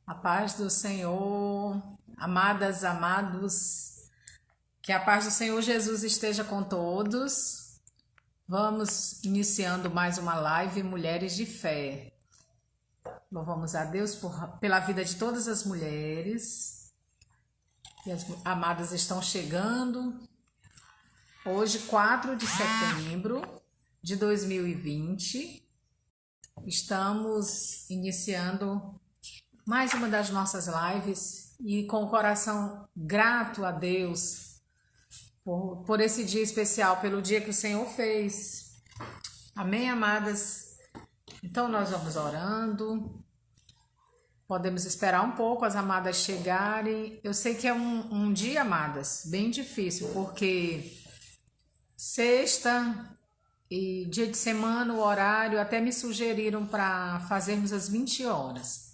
A paz do Senhor, amadas, amados, que a paz do Senhor Jesus esteja com todos. Vamos iniciando mais uma live Mulheres de Fé. Louvamos a Deus pela vida de todas as mulheres. E as amadas estão chegando. Hoje, 4 de setembro de 2020, estamos iniciando mais uma das nossas lives e com o coração grato a Deus por esse dia especial, pelo dia que o Senhor fez. Amém, amadas? Então nós vamos orando. Podemos esperar um pouco as amadas chegarem. Eu sei que é um dia, amadas, bem difícil, porque sexta e dia de semana, o horário, até me sugeriram para fazermos às 20 horas.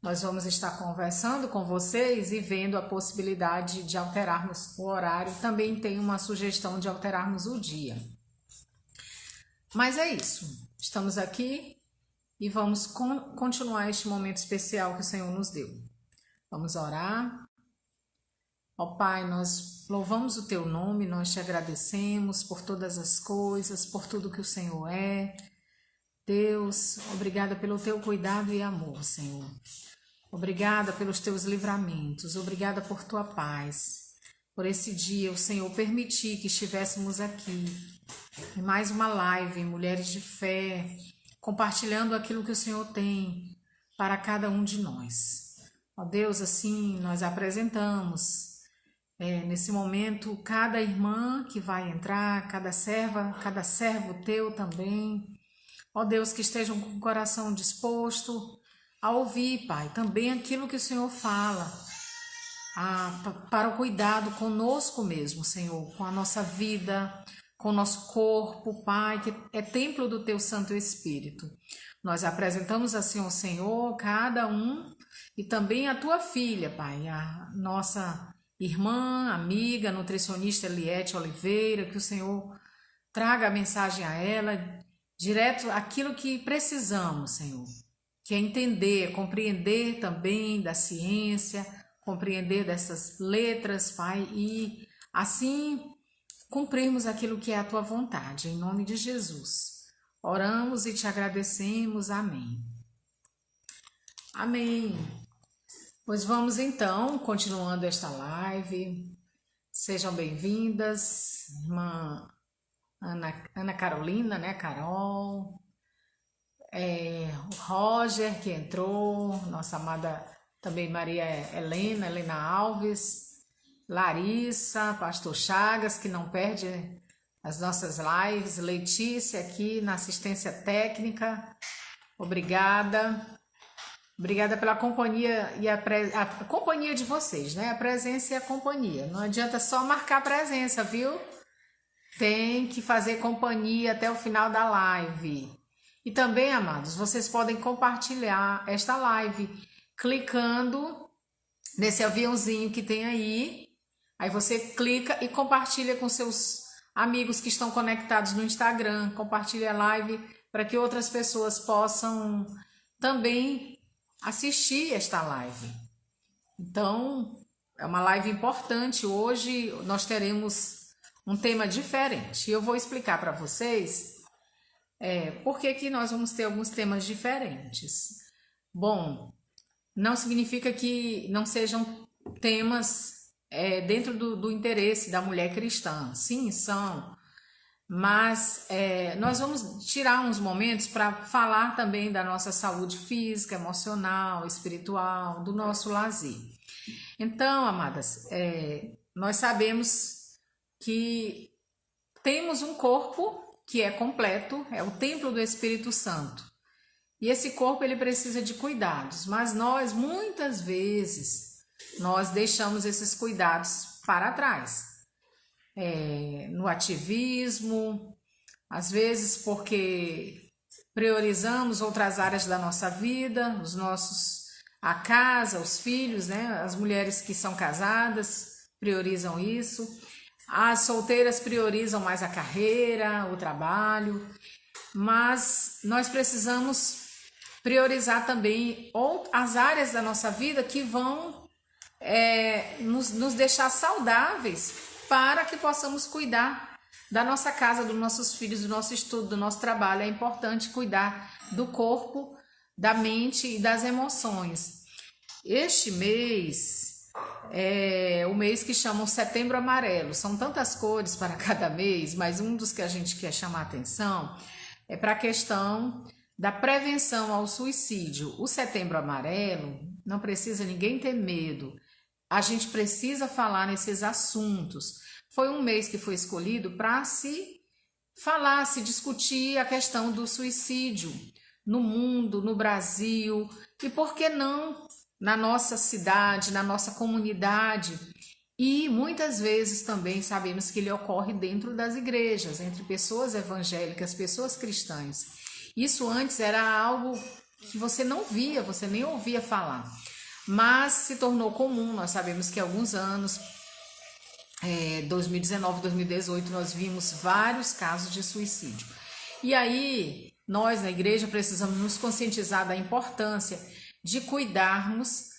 Nós vamos estar conversando com vocês e vendo a possibilidade de alterarmos o horário. Também tem uma sugestão de alterarmos o dia. Mas é isso. Estamos aqui e vamos continuar este momento especial que o Senhor nos deu. Vamos orar. Ó Pai, nós louvamos o Teu nome, nós te agradecemos por todas as coisas, por tudo que o Senhor é. Deus, obrigada pelo Teu cuidado e amor, Senhor. Obrigada pelos teus livramentos, obrigada por tua paz. Por esse dia, o Senhor permitir que estivéssemos aqui em mais uma live, Mulheres de Fé, compartilhando aquilo que o Senhor tem para cada um de nós. Ó Deus, assim nós apresentamos nesse momento cada irmã que vai entrar, cada serva, cada servo teu também. Ó Deus, que estejam com o coração disposto a ouvir, Pai, também aquilo que o Senhor fala, para o cuidado conosco mesmo, Senhor, com a nossa vida, com o nosso corpo, Pai, que é templo do Teu Santo Espírito. Nós apresentamos assim ao Senhor, cada um, e também a Tua filha, Pai, a nossa irmã, amiga, nutricionista Eliette Oliveira, que o Senhor traga a mensagem a ela, direto aquilo que precisamos, Senhor. Que é entender, compreender também da ciência, compreender dessas letras, Pai, e assim cumprirmos aquilo que é a Tua vontade, em nome de Jesus. Oramos e te agradecemos, amém. Amém. Pois vamos então, continuando esta live. Sejam bem-vindas, irmã Ana Carolina, né, Carol, o Roger que entrou, nossa amada também Maria Helena Alves, Larissa, Pastor Chagas, que não perde as nossas lives, Letícia aqui na assistência técnica, obrigada pela companhia e a companhia de vocês, né? A presença e a companhia, não adianta só marcar presença, viu? Tem que fazer companhia até o final da live. E também, amados, vocês podem compartilhar esta live clicando nesse aviãozinho que tem aí. Aí você clica e compartilha com seus amigos que estão conectados no Instagram. Compartilha a live para que outras pessoas possam também assistir esta live. Então, é uma live importante. Hoje nós teremos um tema diferente. E eu vou explicar para vocês por que nós vamos ter alguns temas diferentes. Bom, não significa que não sejam temas dentro do interesse da mulher cristã. Sim, são. Mas nós vamos tirar uns momentos para falar também da nossa saúde física, emocional, espiritual, do nosso lazer. Então, amadas, nós sabemos que temos um corpo que é completo, é o templo do Espírito Santo. E esse corpo ele precisa de cuidados, mas nós muitas vezes nós deixamos esses cuidados para trás. No ativismo, às vezes porque priorizamos outras áreas da nossa vida, a casa, os filhos, né? As mulheres que são casadas priorizam isso. As solteiras priorizam mais a carreira, o trabalho, mas nós precisamos priorizar também as áreas da nossa vida que vão nos deixar saudáveis para que possamos cuidar da nossa casa, dos nossos filhos, do nosso estudo, do nosso trabalho. É importante cuidar do corpo, da mente e das emoções. Este mês é o mês que chamam Setembro Amarelo. São tantas cores para cada mês, mas um dos que a gente quer chamar a atenção é para a questão da prevenção ao suicídio. O Setembro Amarelo, não precisa ninguém ter medo. A gente precisa falar nesses assuntos. Foi um mês que foi escolhido para se falar, se discutir a questão do suicídio no mundo, no Brasil, e por que não na nossa cidade, na nossa comunidade. E muitas vezes também sabemos que ele ocorre dentro das igrejas, entre pessoas evangélicas, pessoas cristãs. Isso antes era algo que você não via, você nem ouvia falar, mas se tornou comum. Nós sabemos que há alguns anos, 2019, 2018, nós vimos vários casos de suicídio. E aí, nós na igreja precisamos nos conscientizar da importância de cuidarmos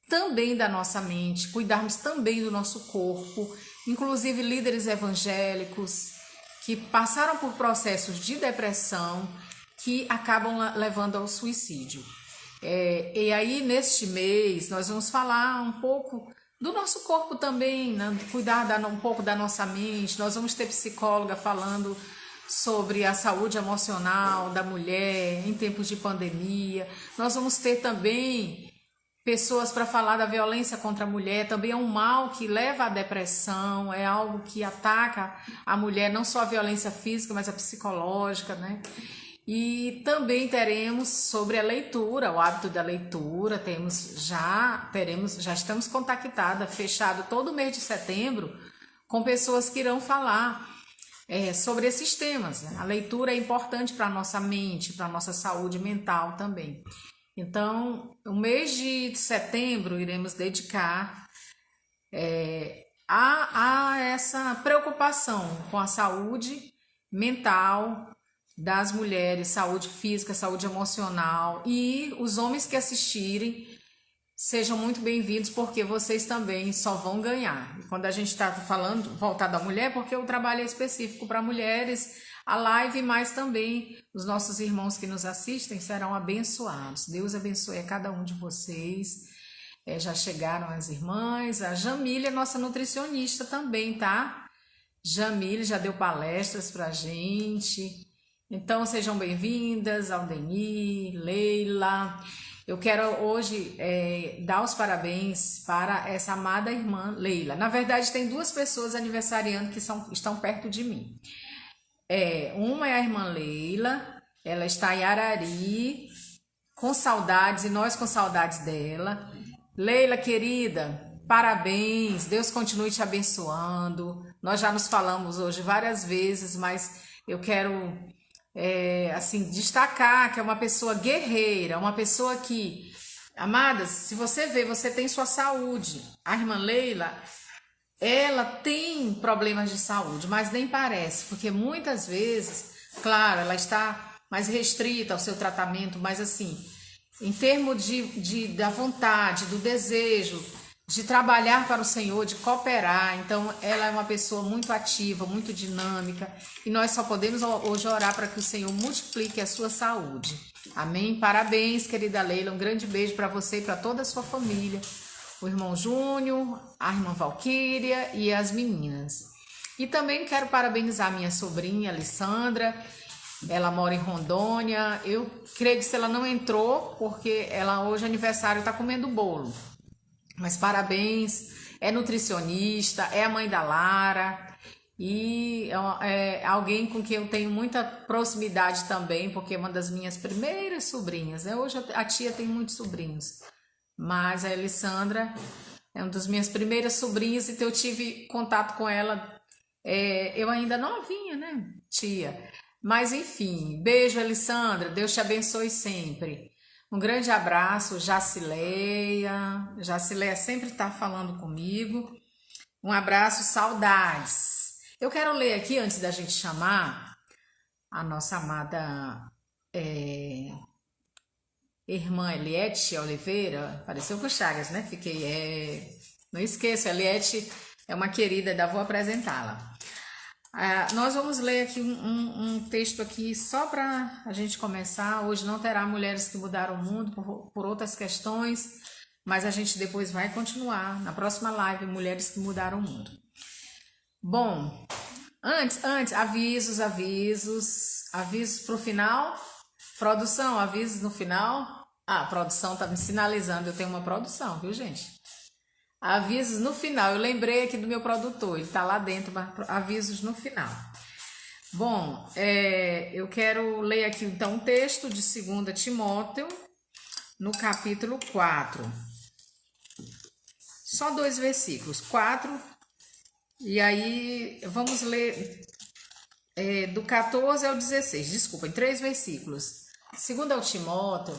também da nossa mente, cuidarmos também do nosso corpo, inclusive líderes evangélicos que passaram por processos de depressão que acabam levando ao suicídio. E aí, neste mês, nós vamos falar um pouco do nosso corpo também, né? Cuidar um pouco da nossa mente. Nós vamos ter psicóloga falando sobre a saúde emocional da mulher em tempos de pandemia. Nós vamos ter também pessoas para falar da violência contra a mulher. Também é um mal que leva à depressão, é algo que ataca a mulher, não só a violência física, mas a psicológica, né? E também teremos sobre a leitura, o hábito da leitura. Já estamos contactadas, fechado todo mês de setembro, com pessoas que irão falar sobre esses temas, né? A leitura é importante para a nossa mente, para a nossa saúde mental também. Então, o mês de setembro iremos dedicar a essa preocupação com a saúde mental das mulheres, saúde física, saúde emocional. E os homens que assistirem, sejam muito bem-vindos, porque vocês também só vão ganhar. E quando a gente está falando voltado à mulher, porque o trabalho é específico para mulheres, a live, mas também os nossos irmãos que nos assistem serão abençoados. Deus abençoe a cada um de vocês. Já chegaram as irmãs, a Jamília, nossa nutricionista também, tá? Jamília já deu palestras pra gente. Então sejam bem-vindas, Aldeni, Leila. Eu quero hoje dar os parabéns para essa amada irmã Leila. Na verdade, tem duas pessoas aniversariando que estão perto de mim. Uma é a irmã Leila, ela está em Arari, com saudades, e nós com saudades dela. Leila, querida, parabéns, Deus continue te abençoando. Nós já nos falamos hoje várias vezes, mas eu quero assim, destacar que é uma pessoa guerreira, uma pessoa que, amadas, se você vê, você tem sua saúde. A irmã Leila, ela tem problemas de saúde, mas nem parece, porque muitas vezes, claro, ela está mais restrita ao seu tratamento, mas assim, em termos da vontade, do desejo de trabalhar para o Senhor, de cooperar, então ela é uma pessoa muito ativa, muito dinâmica, e nós só podemos hoje orar para que o Senhor multiplique a sua saúde. Amém? Parabéns, querida Leila, um grande beijo para você e para toda a sua família, o irmão Júnior, a irmã Valquíria e as meninas. E também quero parabenizar minha sobrinha, Alessandra. Ela mora em Rondônia. Eu creio que se ela não entrou, porque ela hoje é aniversário, está comendo bolo. Mas parabéns, é nutricionista, é a mãe da Lara e é alguém com quem eu tenho muita proximidade também, porque é uma das minhas primeiras sobrinhas. Hoje a tia tem muitos sobrinhos, mas a Alessandra é uma das minhas primeiras sobrinhas, então eu tive contato com ela, eu ainda novinha, né, tia? Mas enfim, beijo, Alessandra, Deus te abençoe sempre. Um grande abraço, Jacileia. Jacileia sempre está falando comigo. Um abraço, saudades. Eu quero ler aqui, antes da gente chamar a nossa amada irmã Eliette Oliveira, pareceu com o Chagas, né? Não esqueça, Eliette é uma querida, ainda vou apresentá-la. Nós vamos ler aqui um texto aqui só para a gente começar. Hoje não terá mulheres que mudaram o mundo por outras questões, mas a gente depois vai continuar na próxima live, mulheres que mudaram o mundo. Bom, antes, avisos para o final. Produção, avisos no final. A produção tá me sinalizando, eu tenho uma produção, viu, gente? Avisos no final. Eu lembrei aqui do meu produtor, ele tá lá dentro, mas avisos no final. Bom, eu quero ler aqui então um texto de 2 Timóteo, no capítulo 4. Só 2 versículos, 4, e aí vamos ler do 14 ao 16, desculpa, em 3 versículos. 2 Timóteo,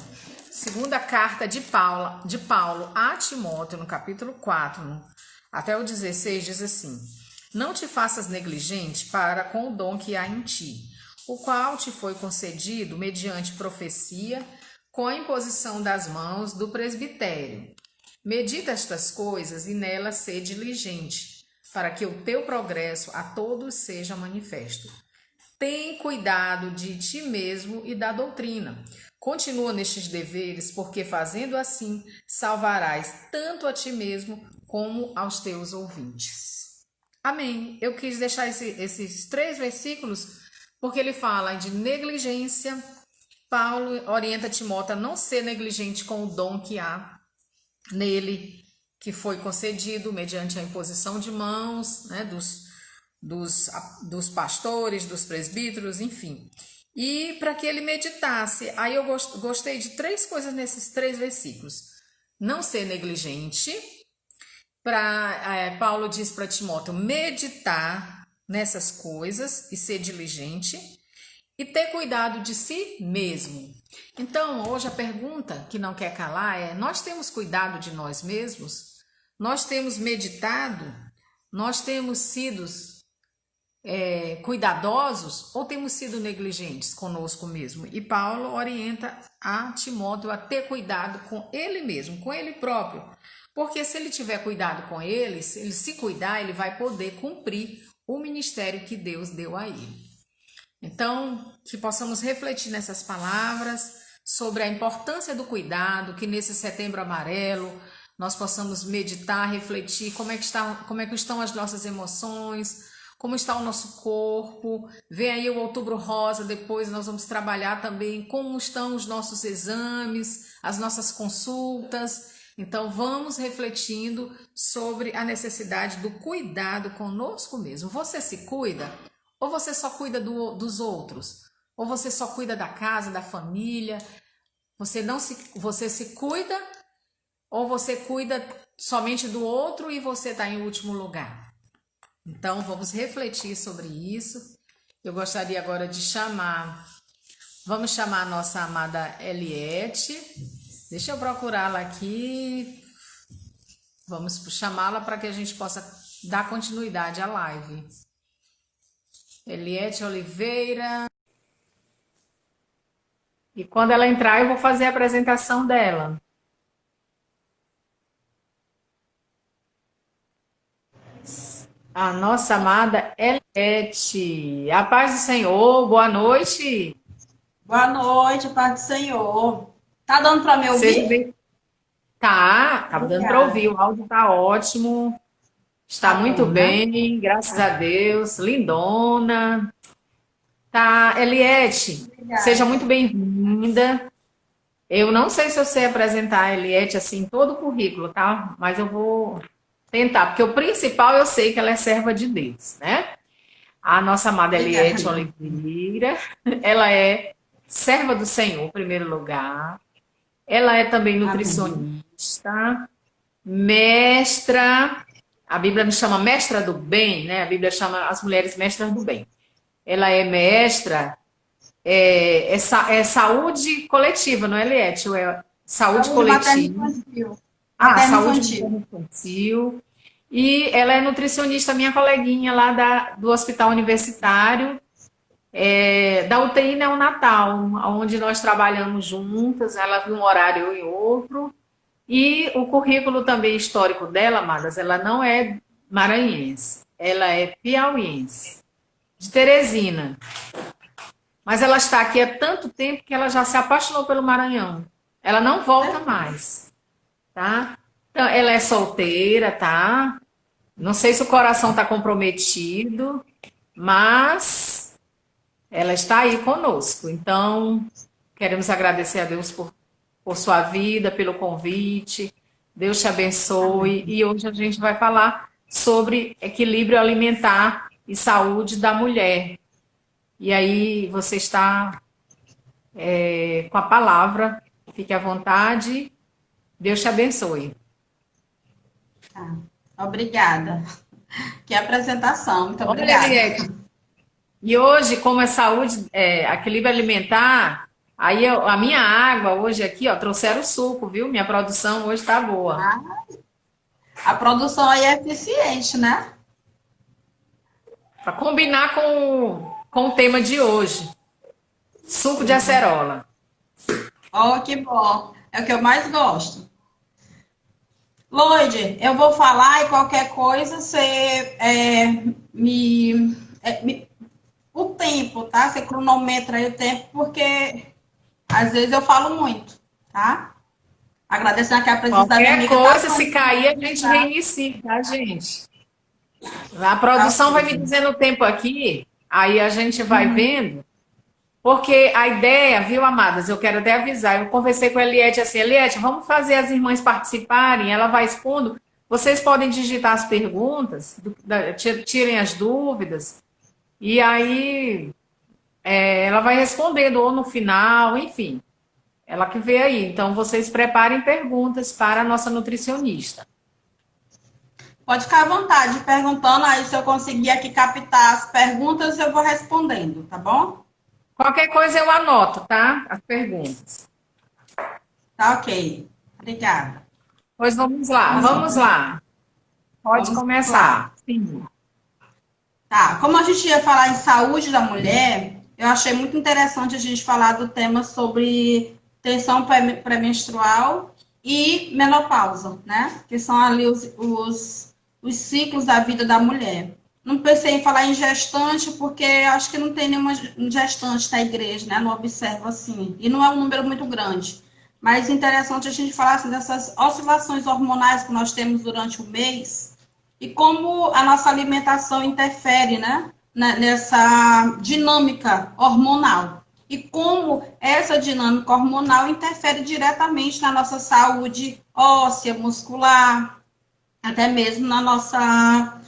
segunda carta de Paulo a Timóteo, no capítulo 4, até o 16, diz assim: Não te faças negligente para com o dom que há em ti, o qual te foi concedido mediante profecia, com a imposição das mãos do presbitério. Medita estas coisas e nelas sê diligente, para que o teu progresso a todos seja manifesto. Tem cuidado de ti mesmo e da doutrina. Continua nestes deveres, porque fazendo assim salvarás tanto a ti mesmo como aos teus ouvintes. Amém. Eu quis deixar esses 3 versículos porque ele fala de negligência. Paulo orienta Timóteo a não ser negligente com o dom que há nele, que foi concedido mediante a imposição de mãos, né, dos pastores, dos presbíteros, enfim. E para que ele meditasse, aí eu gostei de 3 coisas nesses 3 versículos. Não ser negligente, Paulo diz para Timóteo meditar nessas coisas e ser diligente, e ter cuidado de si mesmo. Então, hoje a pergunta que não quer calar é: nós temos cuidado de nós mesmos? Nós temos meditado? Nós temos sido cuidadosos ou temos sido negligentes conosco mesmo? E Paulo orienta a Timóteo a ter cuidado com ele mesmo, com ele próprio. Porque se ele tiver cuidado com ele, se ele se cuidar, ele vai poder cumprir o ministério que Deus deu a ele. Então, que possamos refletir nessas palavras sobre a importância do cuidado, que nesse Setembro Amarelo nós possamos meditar, refletir como é que estão as nossas emoções, como está o nosso corpo. Vem aí o Outubro Rosa, depois nós vamos trabalhar também como estão os nossos exames, as nossas consultas. Então vamos refletindo sobre a necessidade do cuidado conosco mesmo. Você se cuida? Ou você só cuida dos outros? Ou você só cuida da casa, da família? Você se cuida? Ou você cuida somente do outro e você está em último lugar? Então, vamos refletir sobre isso. Eu gostaria agora de vamos chamar a nossa amada Eliette. Deixa eu procurá-la aqui. Vamos chamá-la para que a gente possa dar continuidade à live. Eliette Oliveira. E quando ela entrar, eu vou fazer a apresentação dela. A nossa amada Eliette. A paz do Senhor, boa noite. Boa noite, paz do Senhor. Tá dando para me Seja ouvir? bem. Tá dando para Obrigada. ouvir. O áudio tá ótimo. Está Tá muito bom, né? bem, graças a Deus. Lindona. Tá, Eliette, seja Obrigada. muito bem-vinda. Eu não sei se eu sei apresentar a Eliette assim, todo o currículo, tá? Mas eu vou tentar, porque o principal eu sei que ela é serva de Deus, né? A nossa amada Eliette Obrigada. Oliveira, ela é serva do Senhor, em primeiro lugar. Ela é também Amém. nutricionista, mestra. A Bíblia me chama mestra do bem, né? A Bíblia chama as mulheres mestras do bem. Ela é mestra, é saúde coletiva, não é, Eliette? Ou é saúde Saúde materno coletiva. infantil. Ah, Materno saúde infantil. materno-infantil. E ela é nutricionista, minha coleguinha lá do Hospital Universitário. Da UTI neonatal, onde nós trabalhamos juntas, ela viu um horário e outro. E o currículo também histórico dela, amadas, ela não é maranhense, ela é piauiense, de Teresina. Mas ela está aqui há tanto tempo que ela já se apaixonou pelo Maranhão. Ela não volta mais, tá? Então, ela é solteira, tá? Não sei se o coração está comprometido, mas ela está aí conosco. Então, queremos agradecer a Deus por sua vida, pelo convite. Deus te abençoe. Amém. E hoje a gente vai falar sobre equilíbrio alimentar e saúde da mulher. E aí você está com a palavra. Fique à vontade. Deus te abençoe. Tá. Obrigada. Que apresentação. Muito Olha, obrigada. Eliette, e hoje, como é saúde, equilíbrio alimentar, aí a minha água hoje aqui, ó, trouxeram suco, viu? Minha produção hoje tá boa. A produção aí é eficiente, né? Para combinar com o tema de hoje, suco de Sim. acerola. Oh, que bom. É o que eu mais gosto. Lloyd, eu vou falar e qualquer coisa você o tempo, tá? Você cronometra aí o tempo, porque às vezes eu falo muito, tá? Agradecendo aqui a presença da minha Qualquer amiga, tá, coisa, se Sandra? cair, a gente reinicia, tá, gente? A Tá produção vai me ok. dizendo o tempo aqui, aí a gente vai Uhum. vendo, porque a ideia, viu, amadas, eu quero até avisar, eu conversei com a Eliette assim, Eliette, vamos fazer as irmãs participarem, ela vai expondo, vocês podem digitar as perguntas, tirem as dúvidas, e aí ela vai respondendo ou no final, enfim, ela que vê aí. Então, vocês preparem perguntas para a nossa nutricionista. Pode ficar à vontade perguntando, aí se eu conseguir aqui captar as perguntas, eu vou respondendo, tá bom? Qualquer coisa eu anoto, tá? As perguntas. Tá ok. Obrigada. Pois vamos lá, vamos lá. Pode Vamos lá. começar. Sim. Tá, como a gente ia falar em saúde da mulher, eu achei muito interessante a gente falar do tema sobre tensão pré-menstrual e menopausa, né? Que são ali os ciclos da vida da mulher. Não pensei em falar em gestante, porque acho que não tem nenhuma gestante na igreja, né? Não observo assim. E não é um número muito grande. Mas interessante a gente falar assim, dessas oscilações hormonais que nós temos durante o mês e como a nossa alimentação interfere, né, nessa dinâmica hormonal. E como essa dinâmica hormonal interfere diretamente na nossa saúde óssea, muscular, até mesmo na nossa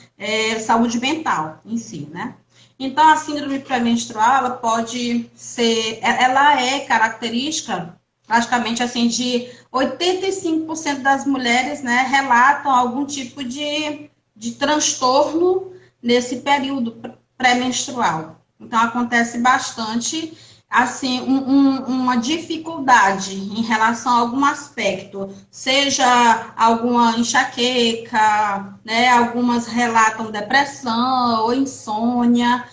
saúde mental em si, né? Então, a síndrome pré-menstrual, ela pode ser, ela é característica, praticamente assim, de 85% das mulheres, né, relatam algum tipo de transtorno nesse período pré-menstrual. Então, acontece bastante, assim, uma dificuldade em relação a algum aspecto, seja alguma enxaqueca, né? Algumas relatam depressão ou insônia,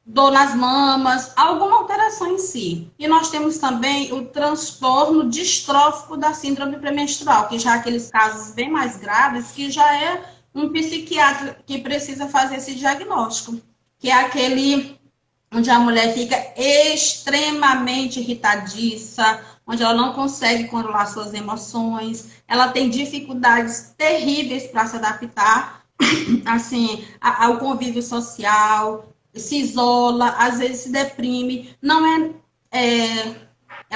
dor nas mamas, alguma alteração em si. E nós temos também o transtorno distrófico da síndrome pré-menstrual, que já é aqueles casos bem mais graves, que já é um psiquiatra que precisa fazer esse diagnóstico, que é aquele onde a mulher fica extremamente irritadiça, onde ela não consegue controlar suas emoções, ela tem dificuldades terríveis para se adaptar, assim, ao convívio social, se isola, às vezes se deprime, ela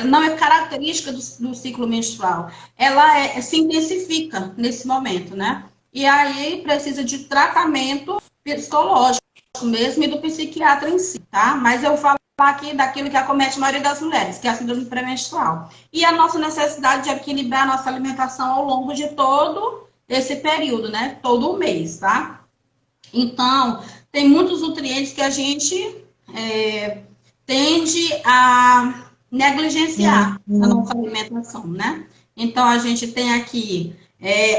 não é característica do ciclo menstrual, ela se intensifica nesse momento, né? E aí precisa de tratamento psicológico mesmo e do psiquiatra em si, tá? Mas eu falo aqui daquilo que acomete a maioria das mulheres, que é a síndrome pré-menstrual. E a nossa necessidade de equilibrar a nossa alimentação ao longo de todo esse período, né? Todo o mês, tá? Então, tem muitos nutrientes que a gente tende a negligenciar na nossa alimentação, né? Então, a gente tem aqui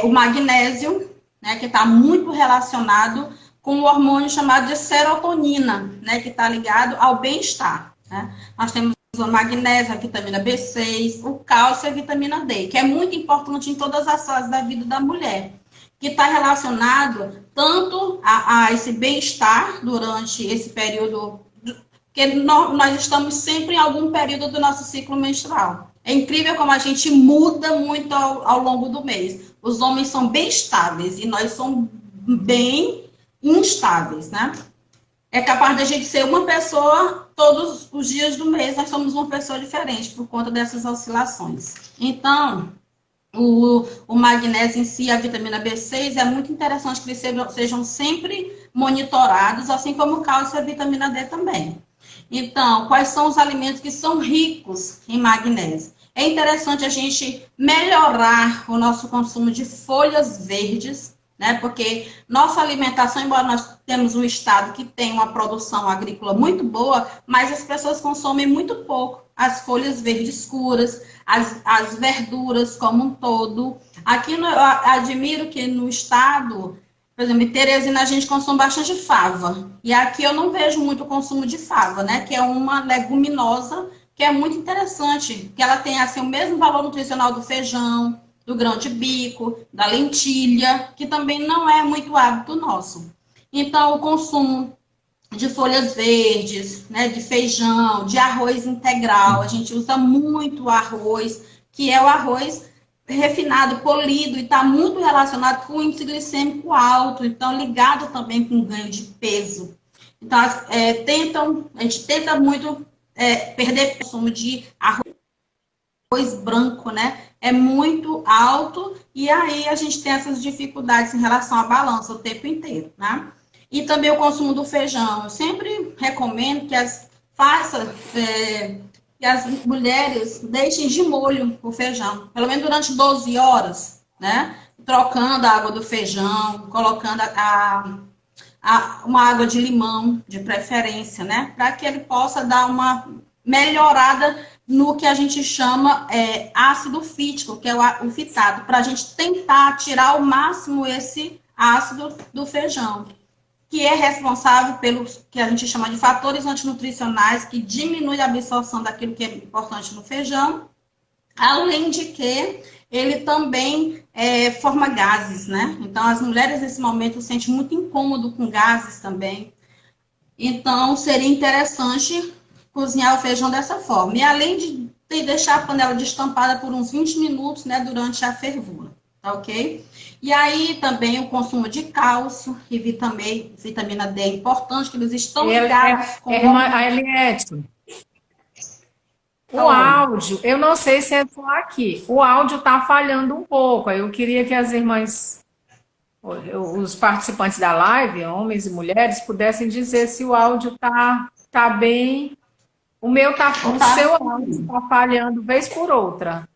o magnésio, né, que está muito relacionado com um hormônio chamado de serotonina, né, que está ligado ao bem-estar. Né? Nós temos o magnésio, a vitamina B6, o cálcio e a vitamina D, que é muito importante em todas as fases da vida da mulher, que está relacionado tanto a esse bem-estar durante esse período, porque nós estamos sempre em algum período do nosso ciclo menstrual. É incrível como a gente muda muito ao longo do mês. Os homens são bem estáveis e nós somos bem instáveis, né? É capaz de a gente ser uma pessoa todos os dias do mês, nós somos uma pessoa diferente por conta dessas oscilações. Então, o magnésio em si, a vitamina B6, é muito interessante que eles sejam sempre monitorados, assim como o cálcio e a vitamina D também. Então, quais são os alimentos que são ricos em magnésio? É interessante a gente melhorar o nosso consumo de folhas verdes, né? Porque nossa alimentação, embora nós temos um estado que tem uma produção agrícola muito boa, mas as pessoas consomem muito pouco as folhas verdes escuras, as verduras como um todo. Aqui eu admiro que no estado, por exemplo, em Teresina a gente consome bastante fava. E aqui eu não vejo muito consumo de fava, né? Que é uma leguminosa que é muito interessante, que ela tem assim o mesmo valor nutricional do feijão, do grão de bico, da lentilha, que também não é muito hábito nosso. Então, o consumo de folhas verdes, né, de feijão, de arroz integral, a gente usa muito arroz, que é o arroz refinado, polido, e está muito relacionado com o índice glicêmico alto, então ligado também com o ganho de peso. Então, a gente tenta muito perder o consumo de arroz branco, né? É muito alto, e aí a gente tem essas dificuldades em relação à balança o tempo inteiro, né? E também o consumo do feijão. Eu sempre recomendo que que as mulheres deixem de molho o feijão, pelo menos durante 12 horas, né? Trocando a água do feijão, colocando uma água de limão, de preferência, né? Para que ele possa dar uma melhorada no que a gente chama ácido fítico, que é o fitato, para a gente tentar tirar ao máximo esse ácido do feijão, que é responsável pelos que a gente chama de fatores antinutricionais, que diminui a absorção daquilo que é importante no feijão, além de que ele também forma gases, né? Então, as mulheres nesse momento se sentem muito incômodo com gases também. Então, seria interessante cozinhar o feijão dessa forma. E além de deixar a panela destampada por uns 20 minutos, né, durante a fervura, tá ok? E aí também o consumo de cálcio e vitamina D é importante, que eles estão ligados com... A Eliette, o áudio, eu não sei se é só aqui, o áudio está falhando um pouco, aí eu queria que as irmãs, os participantes da live, homens e mulheres, pudessem dizer se o áudio tá bem. O seu áudio está falhando vez por outra.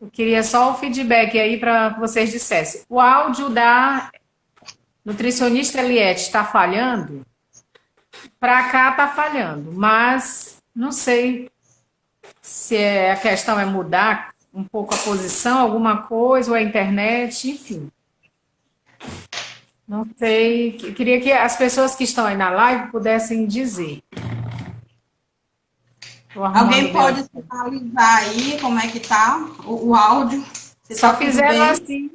Eu queria só o feedback aí para que vocês dissessem. O áudio da nutricionista Eliette está falhando? Para cá está falhando, mas não sei se a questão é mudar um pouco a posição, alguma coisa, ou a internet, enfim. Não sei. Eu queria que as pessoas que estão aí na live pudessem dizer. Alguém pode sinalizar aí como é que tá o áudio? Só tá fizeram assim.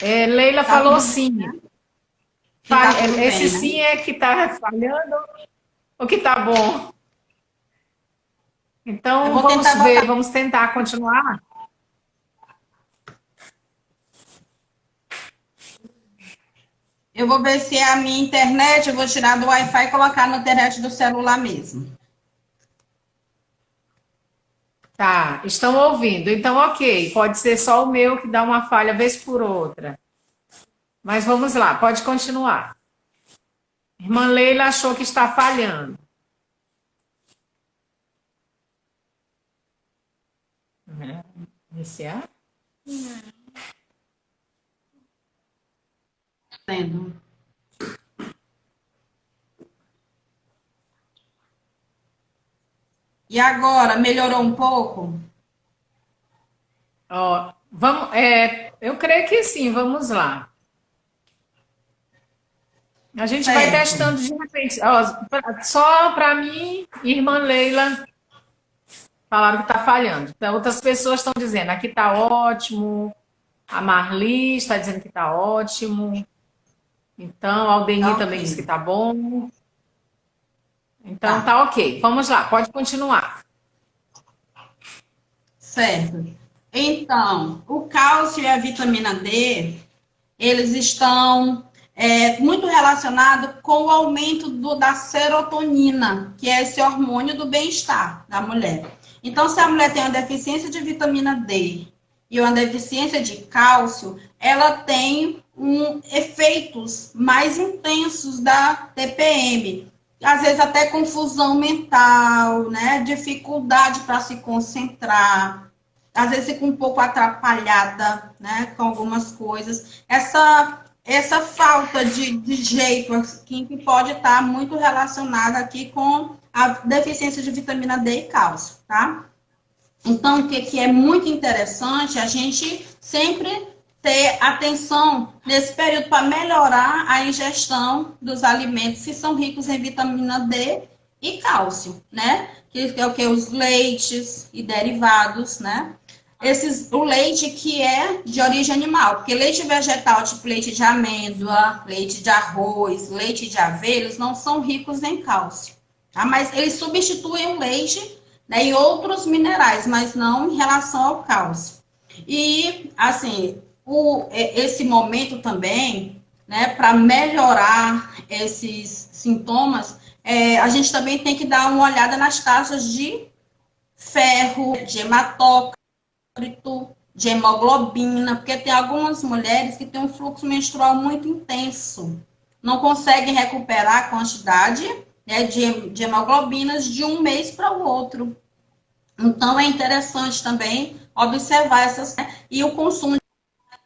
Leila tá falou sim. Bem, né? Esse bem, sim, né? É que está falhando ou que está bom? Então, vamos ver, vamos tentar continuar. Eu vou ver se é a minha internet, eu vou tirar do Wi-Fi e colocar na internet do celular mesmo. Tá, estão ouvindo. Então, ok, pode ser só o meu que dá uma falha vez por outra. Mas vamos lá, pode continuar. Irmã Leila achou que está falhando. Iniciar? Entendo. E agora, melhorou um pouco? Ó, vamos, eu creio que sim, vamos lá. A gente vai Certo. testando de repente. Ó, só para mim, irmã Leila, falaram que está falhando. Então, outras pessoas estão dizendo, aqui está ótimo. A Marli está dizendo que está ótimo. Então, a Aldeni Tá também disse que ok. está bom. Então, Tá. tá ok. Vamos lá, pode continuar. Certo. Então, o cálcio e a vitamina D, eles estão muito relacionados com o aumento da serotonina, que é esse hormônio do bem-estar da mulher. Então, se a mulher tem uma deficiência de vitamina D e uma deficiência de cálcio, ela tem efeitos mais intensos da TPM. Às vezes até confusão mental, né? Dificuldade para se concentrar, às vezes fica um pouco atrapalhada, né, com algumas coisas. Essa falta de jeito aqui, que pode estar muito relacionada aqui com a deficiência de vitamina D e cálcio, tá? Então, o que é muito interessante, a gente sempre ter atenção nesse período para melhorar a ingestão dos alimentos que são ricos em vitamina D e cálcio, né? Que é o que? Os leites e derivados, né? O leite que é de origem animal, porque leite vegetal, tipo leite de amêndoa, leite de arroz, leite de aveia, eles não são ricos em cálcio, tá? Mas eles substituem o leite, né, e outros minerais, mas não em relação ao cálcio. E, assim, esse momento também, né, para melhorar esses sintomas, a gente também tem que dar uma olhada nas taxas de ferro, de hematócrito, de hemoglobina, porque tem algumas mulheres que têm um fluxo menstrual muito intenso, não conseguem recuperar a quantidade, né, de hemoglobinas de um mês para o outro. Então, é interessante também observar essas, né, e o consumo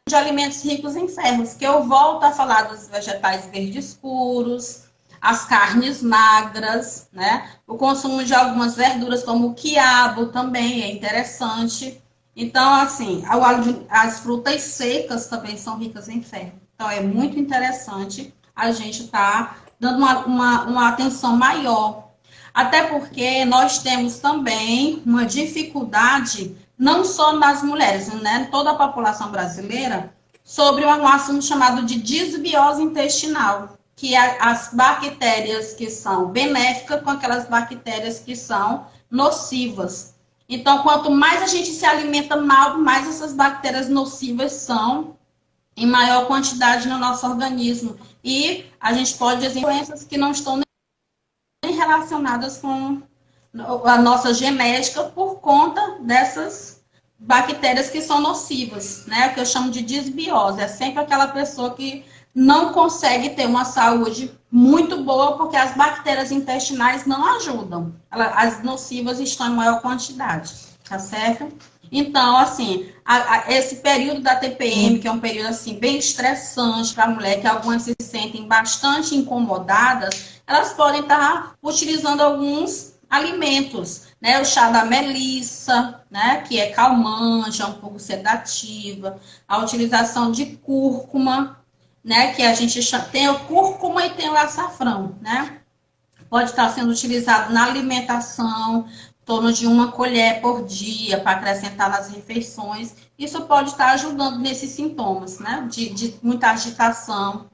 de alimentos ricos em ferros, que eu volto a falar dos vegetais verdes escuros, as carnes magras, né? O consumo de algumas verduras, como o quiabo, também é interessante. Então, assim, as frutas secas também são ricas em ferro. Então, é muito interessante a gente estar dando uma atenção maior. Até porque nós temos também uma dificuldade, não só nas mulheres, né? Toda a população brasileira, sobre um assunto chamado de disbiose intestinal, que é as bactérias que são benéficas com aquelas bactérias que são nocivas. Então, quanto mais a gente se alimenta mal, mais essas bactérias nocivas são em maior quantidade no nosso organismo. E a gente pode dizer doenças que não estão nem relacionadas com a nossa genética por conta dessas bactérias que são nocivas, né? Que eu chamo de disbiose. É sempre aquela pessoa que não consegue ter uma saúde muito boa porque as bactérias intestinais não ajudam. As nocivas estão em maior quantidade, tá certo? Então, assim, esse período da TPM, que é um período assim bem estressante para a mulher, que algumas se sentem bastante incomodadas, elas podem estar utilizando alguns alimentos, né? O chá da melissa, né? Que é calmante, é um pouco sedativa. A utilização de cúrcuma, né? Que a gente tem o cúrcuma e tem o açafrão, né? Pode estar sendo utilizado na alimentação, em torno de uma colher por dia para acrescentar nas refeições. Isso pode estar ajudando nesses sintomas, né? De muita agitação.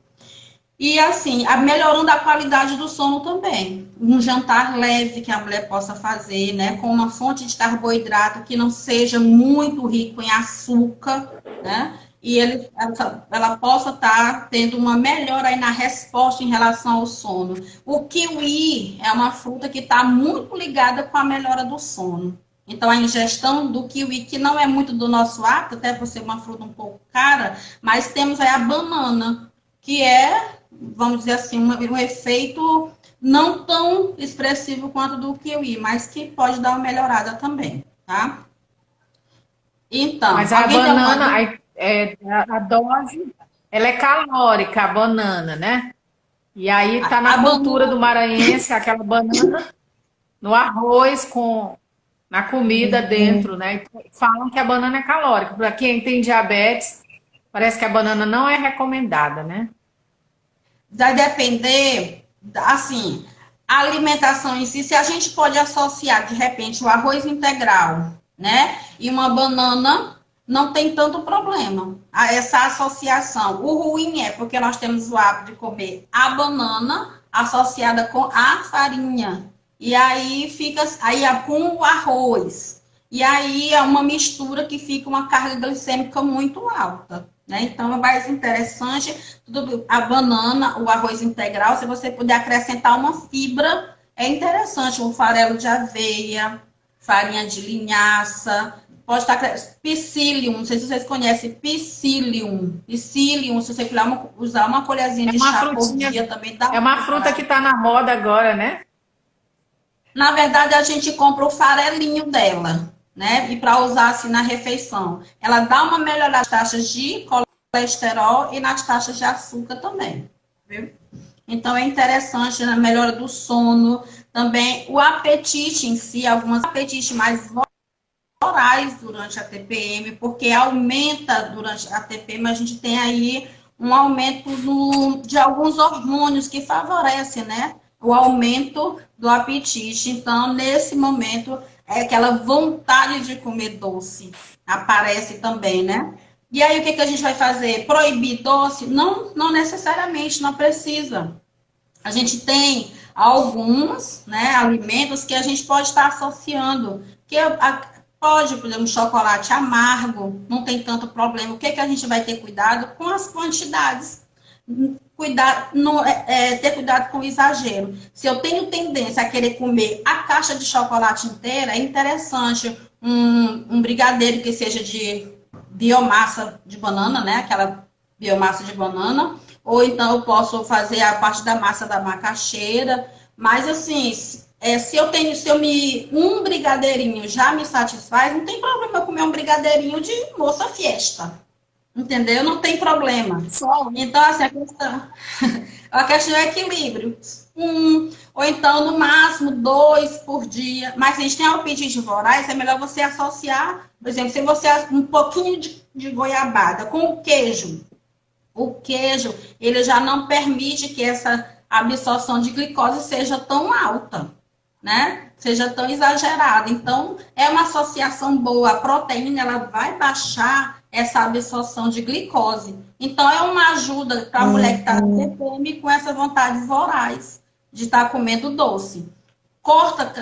E assim, melhorando a qualidade do sono também. Um jantar leve que a mulher possa fazer, né? Com uma fonte de carboidrato que não seja muito rico em açúcar, né? E ela possa estar tendo uma melhora aí na resposta em relação ao sono. O kiwi é uma fruta que está muito ligada com a melhora do sono. Então, a ingestão do kiwi, que não é muito do nosso hábito, até por ser uma fruta um pouco cara, mas temos aí a banana, que é, vamos dizer assim, um efeito não tão expressivo quanto do kiwi, mas que pode dar uma melhorada também, tá? Então, Mas a alguém tem alguma banana, dúvida? a dose, ela é calórica, a banana, né? E aí tá A na cultura banana, do maranhense aquela banana no arroz com na comida dentro, né? Então, falam que a banana é calórica. Para quem tem diabetes, parece que a banana não é recomendada, né? vai depender, assim, a alimentação em si, se a gente pode associar, de repente, o arroz integral, né, e uma banana, não tem tanto problema essa associação. O ruim é porque nós temos o hábito de comer a banana associada com a farinha. E aí fica aí com o arroz. E aí é uma mistura que fica uma carga glicêmica muito alta. Né? Então é mais interessante a banana, o arroz integral, se você puder acrescentar uma fibra, é interessante. Um farelo de aveia, farinha de linhaça. Pode estar psyllium, não sei se vocês conhecem psyllium. Psyllium, se você quiser usar uma colherzinha de chá por dia também dá. É uma fruta que está na moda agora, né? Na verdade, a gente compra o farelinho dela, né? E para usar assim na refeição. Ela dá uma melhorada nas taxas de colesterol e nas taxas de açúcar também, viu? Então é interessante na melhora do sono, também o apetite em si, alguns apetites mais orais durante a TPM, porque aumenta durante a TPM, a gente tem aí um aumento de alguns hormônios que favorecem, né, o aumento do apetite. Então, nesse momento, aquela vontade de comer doce aparece também, né? E aí, o que a gente vai fazer? Proibir doce? Não necessariamente, não precisa. A gente tem alguns, né, alimentos que a gente pode estar associando, que pode, por exemplo, chocolate amargo, não tem tanto problema. O que a gente vai ter cuidado? Com as quantidades. Ter cuidado com o exagero. Se eu tenho tendência a querer comer a caixa de chocolate inteira, é interessante um brigadeiro que seja de biomassa de banana, né? Aquela biomassa de banana. Ou então eu posso fazer a parte da massa da macaxeira. Mas assim, um brigadeirinho já me satisfaz, não tem problema eu comer um brigadeirinho de moça fiesta. Entendeu? Não tem problema. Então, assim, a questão é equilíbrio. Ou então, no máximo, 2 por dia. Mas se a gente tem apetite voraz, é melhor você associar, por exemplo, se você um pouquinho de goiabada com o queijo. O queijo, ele já não permite que essa absorção de glicose seja tão alta, né? Seja tão exagerada. Então, é uma associação boa. A proteína, ela vai baixar essa absorção de glicose. Então, é uma ajuda para a mulher que está com TPM com essa vontade voraz de estar comendo doce. Corta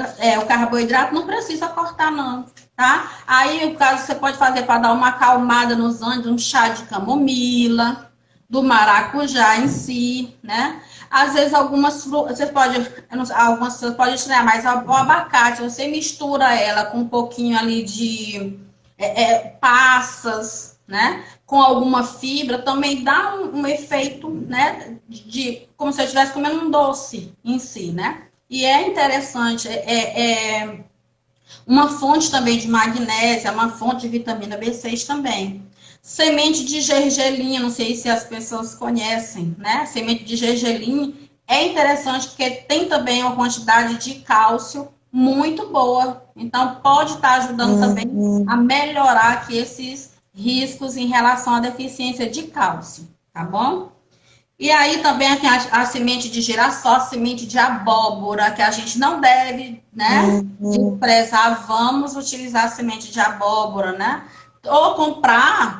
o carboidrato, não precisa cortar, não, tá? Aí, o caso você pode fazer para dar uma acalmada nos ânimos, um chá de camomila, do maracujá em si, né? Às vezes, algumas frutas, você pode estranhar, mas o abacate, você mistura ela com um pouquinho ali de passas, né? Com alguma fibra, também dá um efeito, né? Como se eu estivesse comendo um doce em si, né? E é interessante, uma fonte também de magnésio, uma fonte de vitamina B6 também. Semente de gergelim, não sei se as pessoas conhecem, né? Semente de gergelim é interessante porque tem também uma quantidade de cálcio muito boa. Então, pode estar ajudando também a melhorar aqui esses riscos em relação à deficiência de cálcio, tá bom? E aí também tem a semente de girassol, a semente de abóbora, que a gente não deve, né, desprezar. Vamos utilizar a semente de abóbora, né? Ou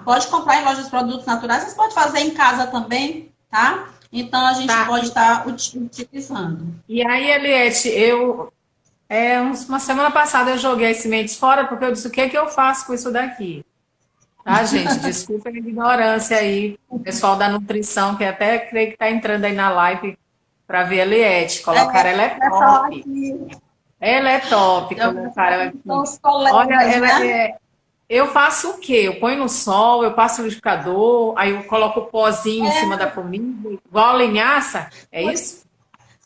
pode comprar em lojas de produtos naturais, mas pode fazer em casa também, tá? Então, a gente pode estar utilizando. E aí, Eliette, uma semana passada eu joguei as sementes fora, porque eu disse, o que eu faço com isso daqui? Tá, gente? Desculpa a ignorância aí, o pessoal da nutrição, que até creio que está entrando aí na live para ver a Eliette. Colocar ela é top. Ela é top, colocar ela aqui. Olha, ela eu faço o quê? Eu ponho no sol, eu passo no liquidificador, aí eu coloco o pozinho em cima da comida, igual a linhaça, é isso?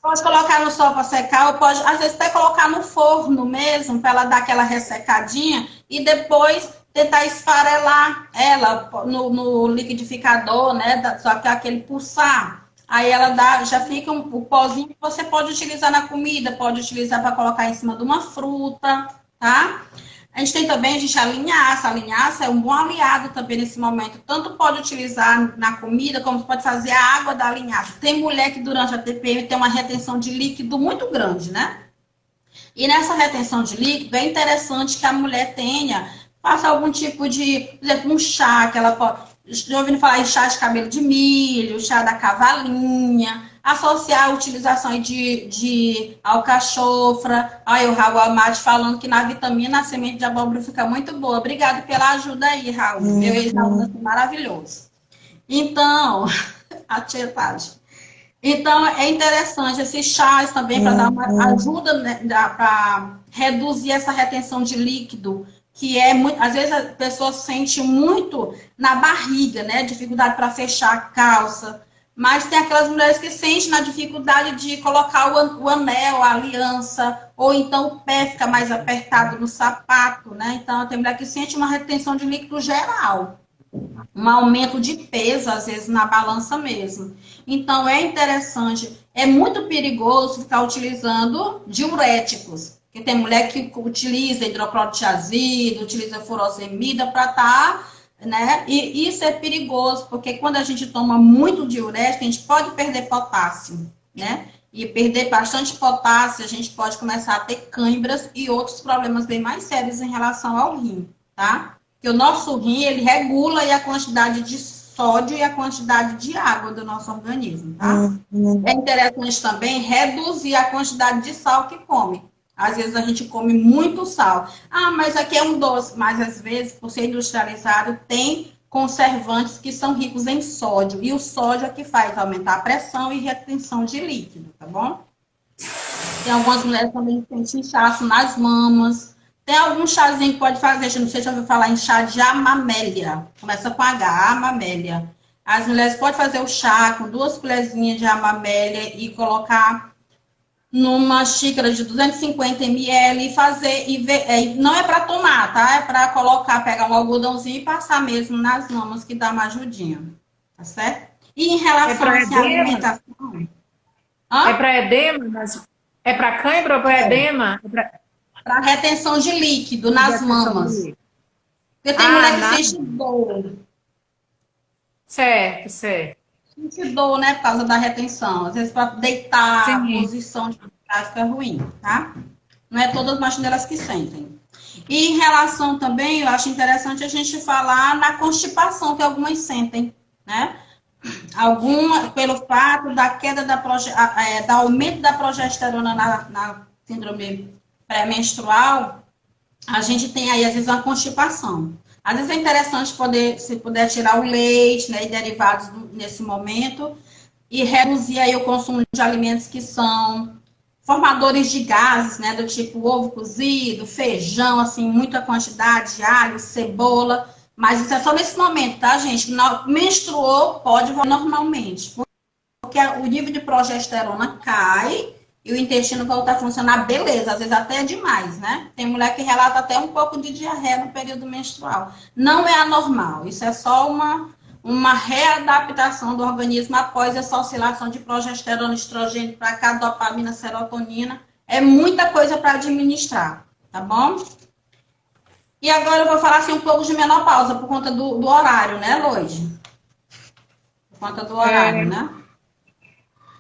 Pode colocar no sol para secar, ou pode, às vezes, até colocar no forno mesmo, para ela dar aquela ressecadinha, e depois tentar esfarelar ela no liquidificador, né? Só que aquele pulsar. Aí ela já fica o pozinho que você pode utilizar na comida, pode utilizar para colocar em cima de uma fruta, tá? A gente tem também a linhaça. A linhaça é um bom aliado também nesse momento. Tanto pode utilizar na comida, como pode fazer a água da linhaça. Tem mulher que durante a TPM tem uma retenção de líquido muito grande, né? E nessa retenção de líquido, é interessante que a mulher tenha, faça algum tipo de, por exemplo, um chá, que ela pode, já ouvindo falar em chá de cabelo de milho, chá da cavalinha, associar a utilização de alcachofra. Aí o Raul Amade falando que na vitamina a semente de abóbora fica muito boa. Obrigado pela ajuda aí, Raul. Meu ex-aluno assim, maravilhoso. Então, a tietagem. Então, é interessante esses chás também para dar uma ajuda, né, para reduzir essa retenção de líquido, que é muito, às vezes a pessoa sente muito na barriga, né? Dificuldade para fechar a calça. Mas tem aquelas mulheres que sentem na dificuldade de colocar o anel, a aliança, ou então o pé fica mais apertado no sapato, né? Então, tem mulher que sente uma retenção de líquido geral, um aumento de peso, às vezes, na balança mesmo. Então, é interessante, é muito perigoso ficar utilizando diuréticos, porque tem mulher que utiliza hidroclorotiazida, utiliza furosemida para estar, né? E isso é perigoso, porque quando a gente toma muito diurético, a gente pode perder potássio, né? E perder bastante potássio, a gente pode começar a ter câimbras e outros problemas bem mais sérios em relação ao rim, tá? Que o nosso rim, ele regula a quantidade de sódio e a quantidade de água do nosso organismo, tá? É interessante também reduzir a quantidade de sal que come. Às vezes a gente come muito sal. Ah, mas aqui é um doce. Mas às vezes, por ser industrializado, tem conservantes que são ricos em sódio. E o sódio é que faz aumentar a pressão e retenção de líquido, tá bom? Tem algumas mulheres também que sentem inchaço nas mamas. Tem algum chazinho que pode fazer, não sei se já ouviu falar em chá de amamélia. Começa com H, amamélia. As mulheres podem fazer o chá com 2 colherzinhas de amamélia e colocar numa xícara de 250 ml e fazer, não é para tomar, tá? É para colocar, pegar um algodãozinho e passar mesmo nas mamas, que dá uma ajudinha, tá certo? E em relação à alimentação... É para edema? É para cãibra ou para edema? Para retenção de líquido nas mamas. Porque tem mulher que sente dor. Certo, certo. Sente dor, né, por causa da retenção. Às vezes para deitar, Sim. a posição de trás fica ruim, tá? Não é todas as martineiras que sentem. E em relação também, eu acho interessante a gente falar na constipação que algumas sentem, né? Alguma, pelo fato da queda da aumento da progesterona na síndrome pré-menstrual, a gente tem aí, às vezes, uma constipação. Às vezes é interessante se puder tirar o leite, né, e derivados nesse momento, e reduzir aí o consumo de alimentos que são formadores de gases, né, do tipo ovo cozido, feijão, assim, muita quantidade de alho, cebola, mas isso é só nesse momento, tá, gente? Menstruou, pode voltar normalmente, porque o nível de progesterona cai e o intestino volta a funcionar, beleza, às vezes até é demais, né? Tem mulher que relata até um pouco de diarreia no período menstrual. Não é anormal, isso é só uma readaptação do organismo após essa oscilação de progesterona, estrogênio para cá, dopamina, serotonina. É muita coisa para administrar, tá bom? E agora eu vou falar assim um pouco de menopausa, por conta do horário, né, Loide? Por conta do horário, né?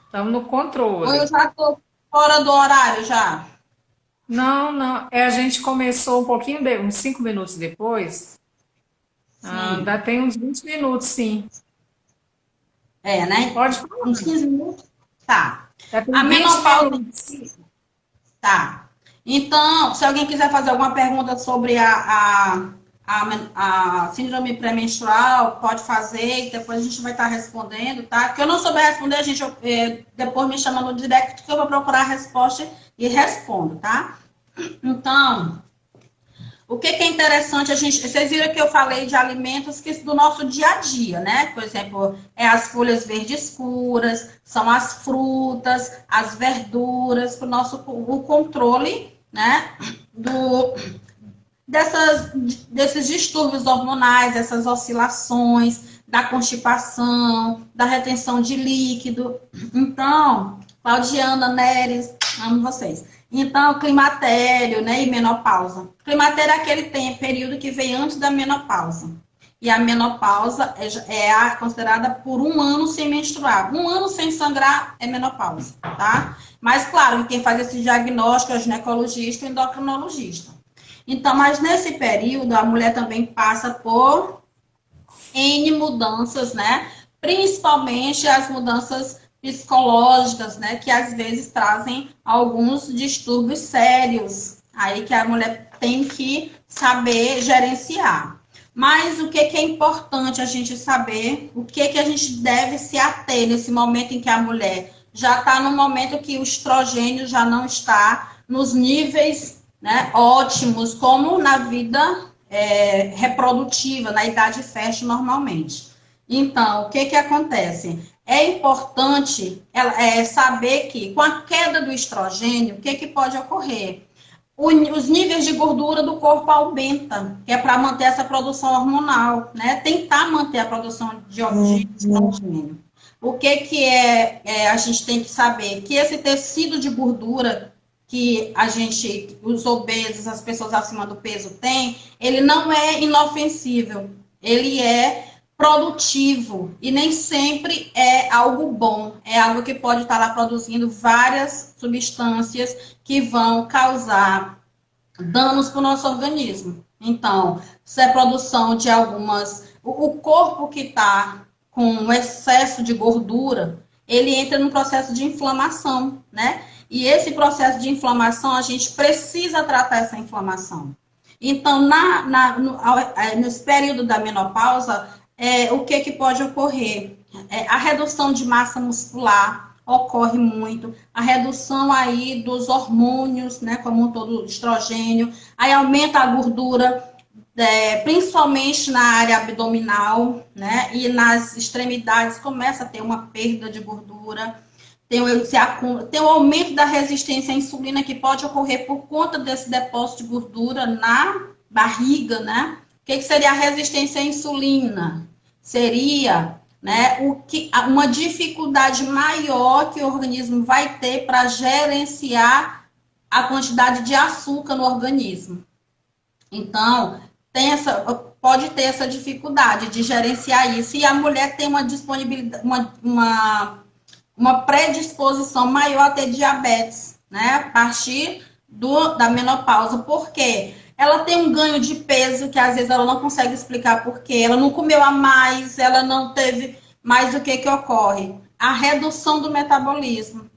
Estamos no controle. Ou eu já estou fora do horário já? Não. A gente começou um pouquinho, uns 5 minutos depois. Ainda tem uns 20 minutos, sim. É, né? Pode falar. Uns 15 minutos? Tá. A menopausa. Tá. Então, se alguém quiser fazer alguma pergunta sobre a síndrome pré-menstrual, pode fazer, e depois a gente vai estar respondendo, tá? Que eu não souber responder, a gente depois me chama no direct, que eu vou procurar a resposta e respondo, tá? Então, o que é interessante, vocês viram que eu falei de alimentos do nosso dia a dia, né? Por exemplo, as folhas verdes escuras, são as frutas, as verduras, para o controle, né? Desses distúrbios hormonais, dessas oscilações, da constipação, da retenção de líquido. Então, Claudiana, Neres, amo vocês. Então, climatério, né, e menopausa. Climatério é aquele período que vem antes da menopausa. E a menopausa considerada por um ano sem menstruar. Um ano sem sangrar é menopausa, tá? Mas, claro, quem faz esse diagnóstico é o ginecologista e o endocrinologista. Então, mas nesse período, a mulher também passa por N mudanças, né? Principalmente as mudanças psicológicas, né? Que às vezes trazem alguns distúrbios sérios, aí que a mulher tem que saber gerenciar. Mas o que é importante a gente saber, o que a gente deve se ater nesse momento em que a mulher já está no momento que o estrogênio já não está nos níveis, né, ótimos, como na vida reprodutiva, na idade fértil normalmente. Então, o que acontece? É importante saber que com a queda do estrogênio, o que pode ocorrer? Os níveis de gordura do corpo aumentam, que é para manter essa produção hormonal, né? Tentar manter a produção de estrogênio. O que a gente tem que saber? Que esse tecido de gordura que os obesos, as pessoas acima do peso têm, ele não é inofensível, ele é produtivo e nem sempre é algo bom, é algo que pode estar lá produzindo várias substâncias que vão causar danos para o nosso organismo. Então, se é produção de o corpo que está com excesso de gordura, ele entra num processo de inflamação, né? E esse processo de inflamação, a gente precisa tratar essa inflamação. Então, nesse período da menopausa, o que pode ocorrer? A redução de massa muscular ocorre muito, a redução aí dos hormônios, né, como um todo, estrogênio, aí aumenta a gordura, principalmente na área abdominal, né, e nas extremidades começa a ter uma perda de gordura, tem o aumento da resistência à insulina que pode ocorrer por conta desse depósito de gordura na barriga, né? O que seria a resistência à insulina? Seria, né, uma dificuldade maior que o organismo vai ter para gerenciar a quantidade de açúcar no organismo. Então, pode ter essa dificuldade de gerenciar isso. E a mulher tem uma disponibilidade, uma predisposição maior a ter diabetes, né? A partir da menopausa. Por quê? Ela tem um ganho de peso que às vezes ela não consegue explicar por quê. Ela não comeu a mais, ela não teve mais. O que ocorre? A redução do metabolismo.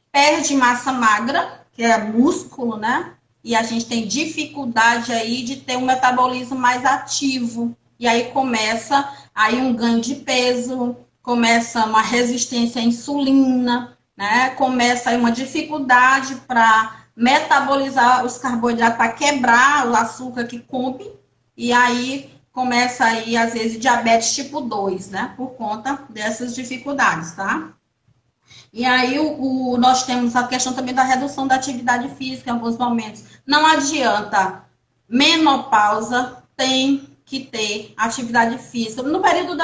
Perde massa magra, que é músculo, né? E a gente tem dificuldade aí de ter um metabolismo mais ativo. E aí começa aí um ganho de peso, começa uma resistência à insulina, né? Começa aí uma dificuldade para metabolizar os carboidratos, para quebrar o açúcar que come, e aí começa aí, às vezes, diabetes tipo 2, né? Por conta dessas dificuldades, tá? E aí nós temos a questão também da redução da atividade física em alguns momentos. Não adianta, menopausa tem que ter atividade física. No período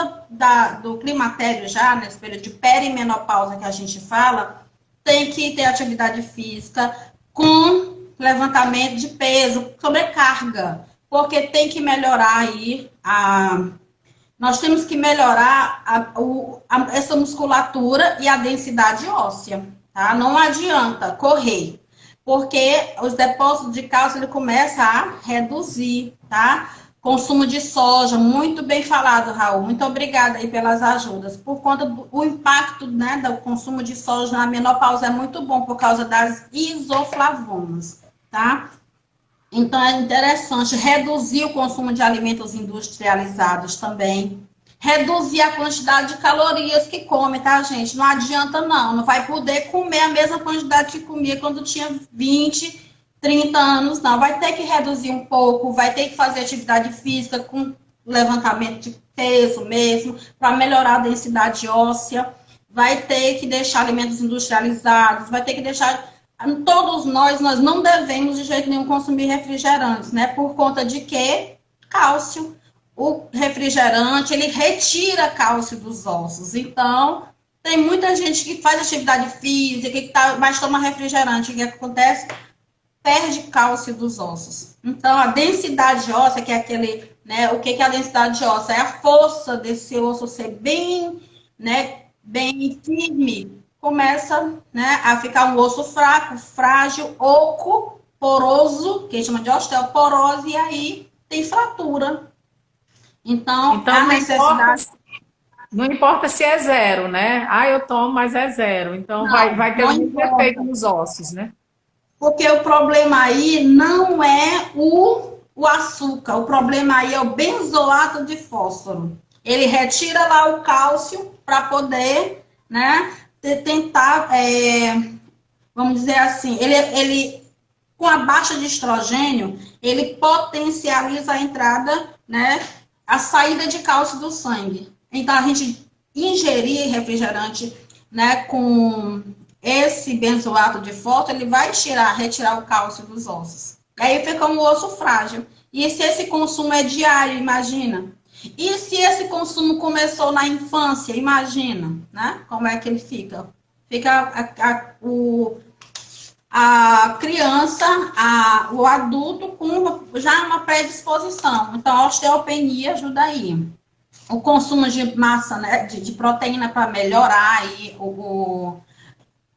do climatério já, nesse período de perimenopausa que a gente fala, tem que ter atividade física com levantamento de peso, sobrecarga, porque tem que melhorar aí nós temos que melhorar essa musculatura e a densidade óssea, tá? Não adianta correr, porque os depósitos de cálcio ele começa a reduzir, tá? Consumo de soja, muito bem falado, Raul. Muito obrigada aí pelas ajudas. Por conta do impacto, né, do consumo de soja na menopausa é muito bom por causa das isoflavonas, tá? Então é interessante reduzir o consumo de alimentos industrializados também. Reduzir a quantidade de calorias que come, tá, gente? Não adianta não. Não vai poder comer a mesma quantidade que comia quando tinha 20 30 anos, não. Vai ter que reduzir um pouco, vai ter que fazer atividade física com levantamento de peso mesmo, para melhorar a densidade óssea. Vai ter que deixar alimentos industrializados, vai ter que deixar... Todos nós não devemos de jeito nenhum consumir refrigerantes, né? Por conta de que? Cálcio. O refrigerante, ele retira cálcio dos ossos. Então, tem muita gente que faz atividade física, mas toma refrigerante. O que acontece? perde cálcio dos ossos. Então, a densidade óssea, que é aquele, né, o que é a densidade óssea? É a força desse osso ser bem, né, bem firme, começa, né, a ficar um osso fraco, frágil, oco, poroso, que a gente chama de osteoporose, e aí tem fratura. Então, Então a necessidade... não importa se é zero, né? Ah, eu tomo, mas é zero. Então Não, vai ter não o mesmo efeito importa. nos ossos, né? Porque o problema aí não é o açúcar, o problema aí é o benzoato de fósforo. Ele retira lá o cálcio para poder, né, tentar, vamos dizer assim, ele com a baixa de estrogênio, ele potencializa a entrada, né, a saída de cálcio do sangue. Então, a gente ingerir refrigerante, né, com esse benzoato de fósforo, ele vai retirar o cálcio dos ossos. E aí fica um osso frágil. E se esse consumo é diário, imagina. E se esse consumo começou na infância, imagina, né? Como é que ele fica? Fica a criança, o adulto com já uma predisposição. Então, a osteopenia ajuda aí. O consumo de massa, né, de proteína para melhorar aí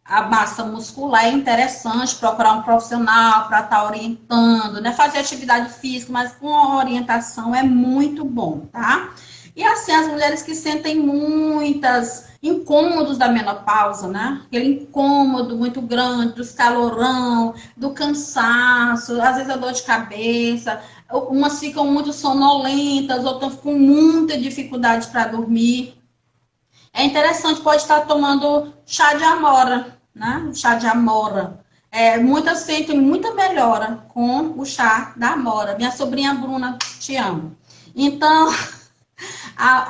a massa muscular é interessante, procurar um profissional para estar orientando, né? Fazer atividade física, mas com a orientação é muito bom, tá? E assim, as mulheres que sentem muitas incômodos da menopausa, né? Aquele incômodo muito grande, dos calorão, do cansaço, às vezes a dor de cabeça, umas ficam muito sonolentas, outras com muita dificuldade para dormir. É interessante, pode estar tomando chá de amora, né? O chá de amora. Muitas sentem muita melhora com o chá da amora. Minha sobrinha Bruna, te amo. Então,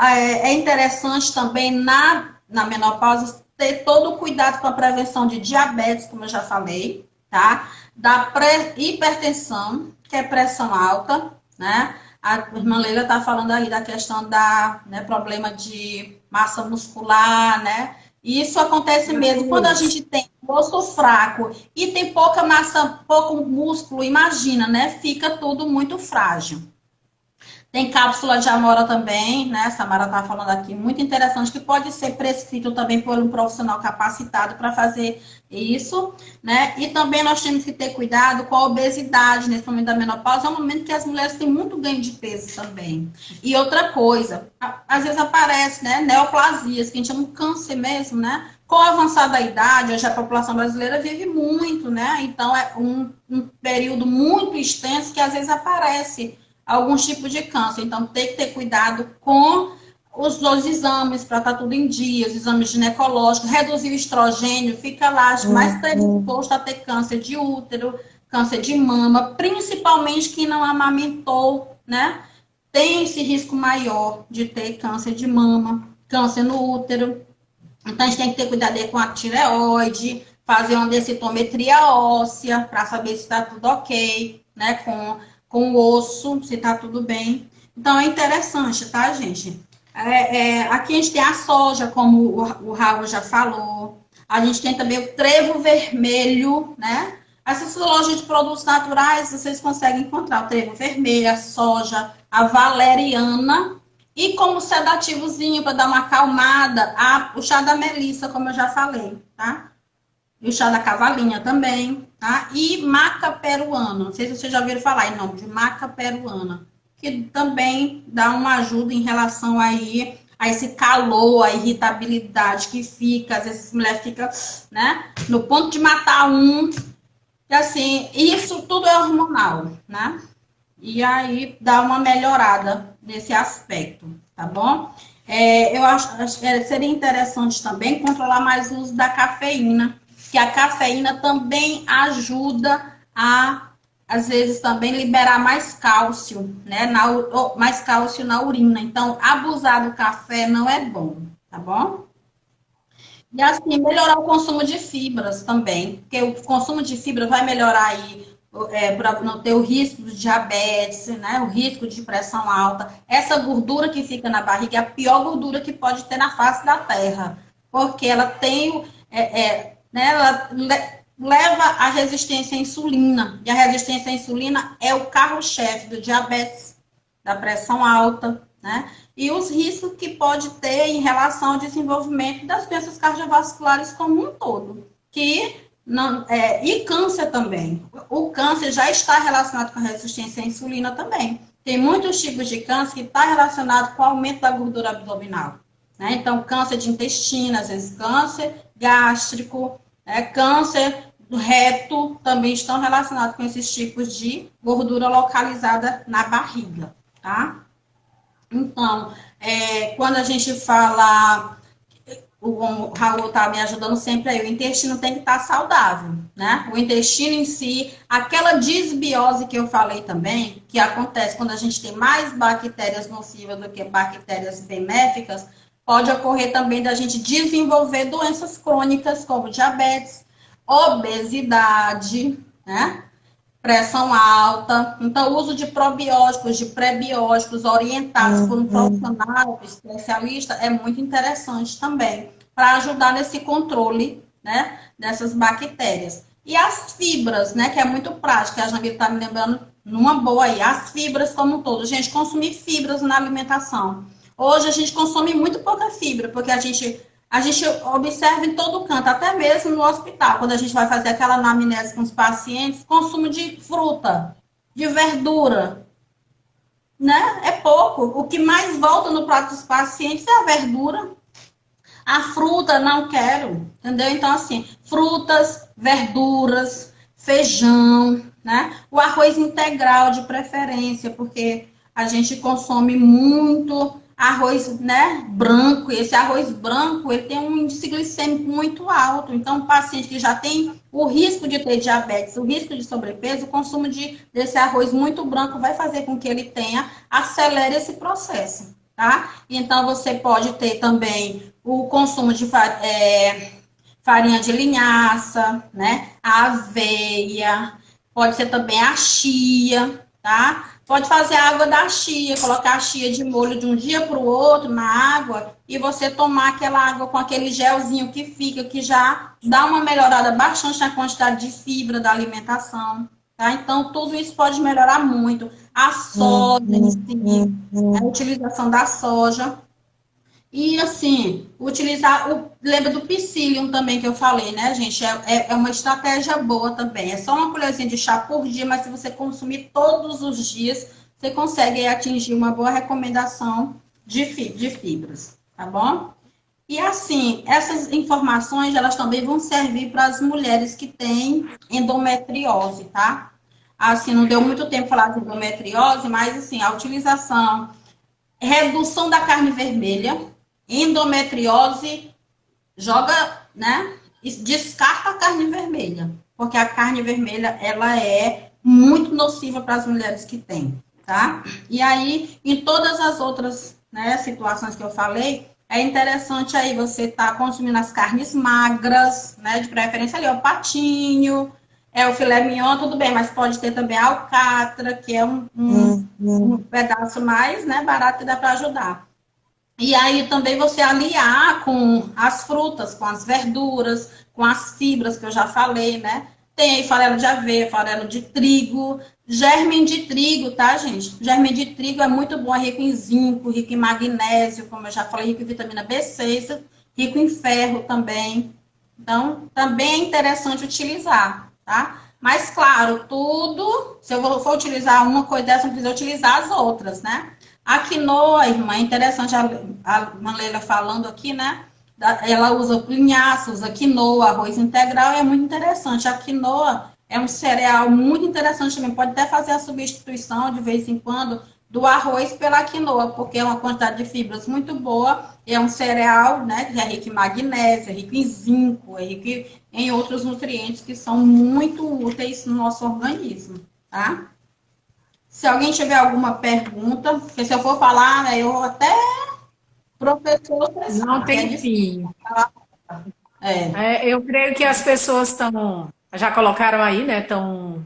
é interessante também na menopausa ter todo o cuidado com a prevenção de diabetes, como eu já falei, tá? Da hipertensão, que é pressão alta, né? A irmã Leila está falando aí da questão da, né, problema de massa muscular, né? E isso acontece mesmo. Quando a gente tem osso fraco e tem pouca massa, pouco músculo, imagina, né? Fica tudo muito frágil. Tem cápsula de amora também, né? A Samara está falando aqui, muito interessante, que pode ser prescrito também por um profissional capacitado para fazer isso, né? E também nós temos que ter cuidado com a obesidade nesse momento da menopausa, é um momento que as mulheres têm muito ganho de peso também. E outra coisa, às vezes aparece, né? Neoplasias, que a gente chama de câncer mesmo, né? Com a avançada idade, hoje a população brasileira vive muito, né? Então é um período muito extenso que às vezes aparece alguns tipos de câncer. Então, tem que ter cuidado com os dois exames, para estar tudo em dia, os exames ginecológicos, reduzir o estrogênio, fica lá mais predisposto a ter câncer de útero, câncer de mama, principalmente quem não amamentou, né? Tem esse risco maior de ter câncer de mama, câncer no útero. Então, a gente tem que ter cuidado aí com a tireoide, fazer uma densitometria óssea, para saber se está tudo ok, né? Com o osso, se tá tudo bem. Então, é interessante, tá, gente? Aqui a gente tem a soja, como o Raul já falou. A gente tem também o trevo vermelho, né? Essas lojas de produtos naturais, vocês conseguem encontrar o trevo vermelho, a soja, a valeriana. E como sedativozinho, para dar uma acalmada, o chá da melissa, como eu já falei, tá? E o chá da cavalinha também, tá? E maca peruana. Não sei se vocês já ouviram falar em nome de maca peruana, que também dá uma ajuda em relação aí a esse calor, a irritabilidade que fica, às vezes a mulher fica, né, no ponto de matar um. E assim, isso tudo é hormonal, né? E aí dá uma melhorada nesse aspecto, tá bom? Eu acho que seria interessante também controlar mais o uso da cafeína, que a cafeína também ajuda às vezes, também liberar mais cálcio, né? Mais cálcio na urina. Então, abusar do café não é bom, tá bom? E assim, melhorar o consumo de fibras também, porque o consumo de fibra vai melhorar aí, para não ter o risco de diabetes, né? O risco de pressão alta. Essa gordura que fica na barriga é a pior gordura que pode ter na face da terra, porque ela tem, né, ela leva à resistência à insulina. E a resistência à insulina é o carro-chefe do diabetes, da pressão alta, né? E os riscos que pode ter em relação ao desenvolvimento das doenças cardiovasculares como um todo. E câncer também. O câncer já está relacionado com a resistência à insulina também. Tem muitos tipos de câncer que está relacionado com o aumento da gordura abdominal. Né? Então, câncer de intestino, às vezes câncer gástrico, câncer do reto, também estão relacionados com esses tipos de gordura localizada na barriga, tá? Então, quando a gente fala, o Raul está me ajudando sempre aí, o intestino tem que estar saudável, né? O intestino em si, aquela disbiose que eu falei também, que acontece quando a gente tem mais bactérias nocivas do que bactérias benéficas, pode ocorrer também da gente desenvolver doenças crônicas como diabetes, obesidade, né? Pressão alta. Então, o uso de probióticos, de prebióticos orientados por um profissional, especialista, é muito interessante também, para ajudar nesse controle, né, dessas bactérias. E as fibras, né, que é muito prática, a Jamila está me lembrando numa boa aí, as fibras como um todo. Gente, consumir fibras na alimentação. Hoje a gente consome muito pouca fibra, porque a gente observa em todo canto, até mesmo no hospital, quando a gente vai fazer aquela anamnese com os pacientes, consumo de fruta, de verdura, né? É pouco. O que mais volta no prato dos pacientes é a verdura. A fruta, não quero, entendeu? Então, assim, frutas, verduras, feijão, né? O arroz integral de preferência, porque a gente consome muito arroz, né, branco, e esse arroz branco, ele tem um índice glicêmico muito alto, então o paciente que já tem o risco de ter diabetes, o risco de sobrepeso, o consumo desse arroz muito branco vai fazer com que ele acelere esse processo, tá? Então, você pode ter também o consumo de farinha de linhaça, né, a aveia, pode ser também a chia, tá? Pode fazer a água da chia, colocar a chia de molho de um dia para o outro na água e você tomar aquela água com aquele gelzinho que fica, que já dá uma melhorada bastante na quantidade de fibra da alimentação, tá? Então, tudo isso pode melhorar muito. A soja em si, a utilização da soja. E, assim, lembra do psyllium também que eu falei, né, gente? É uma estratégia boa também. É só uma colherzinha de chá por dia, mas se você consumir todos os dias, você consegue atingir uma boa recomendação de fibras, tá bom? E, assim, essas informações, elas também vão servir para as mulheres que têm endometriose, tá? Assim, não deu muito tempo falar de endometriose, mas, assim, a utilização, redução da carne vermelha, endometriose, joga, né? Descarta a carne vermelha, porque a carne vermelha, ela é muito nociva para as mulheres que têm, tá? E aí, em todas as outras, né, situações que eu falei, é interessante aí você estar consumindo as carnes magras, né? De preferência ali, o patinho, o filé mignon, tudo bem, mas pode ter também a alcatra, que é um pedaço mais, né, barato que dá para ajudar. E aí também você aliar com as frutas, com as verduras, com as fibras que eu já falei, né? Tem aí farelo de aveia, farelo de trigo, germe de trigo, tá, gente? Germe de trigo é muito bom, é rico em zinco, rico em magnésio, como eu já falei, rico em vitamina B6, rico em ferro também. Então, também é interessante utilizar, tá? Mas, claro, tudo, se eu for utilizar uma coisa dessa, não precisa utilizar as outras, né? A quinoa, irmã, é interessante a Malela falando aqui, né? Ela usa linhaça, usa quinoa, arroz integral, e é muito interessante. A quinoa é um cereal muito interessante também. Pode até fazer a substituição, de vez em quando, do arroz pela quinoa, porque é uma quantidade de fibras muito boa. É um cereal, né? Que é rico em magnésio, é rico em zinco, é rico em outros nutrientes que são muito úteis no nosso organismo, tá? Se alguém tiver alguma pergunta, porque se eu for falar, né, eu até professor, você Não sabe, é tem difícil fim. falar. É. Eu creio que as pessoas já colocaram aí, né? Estão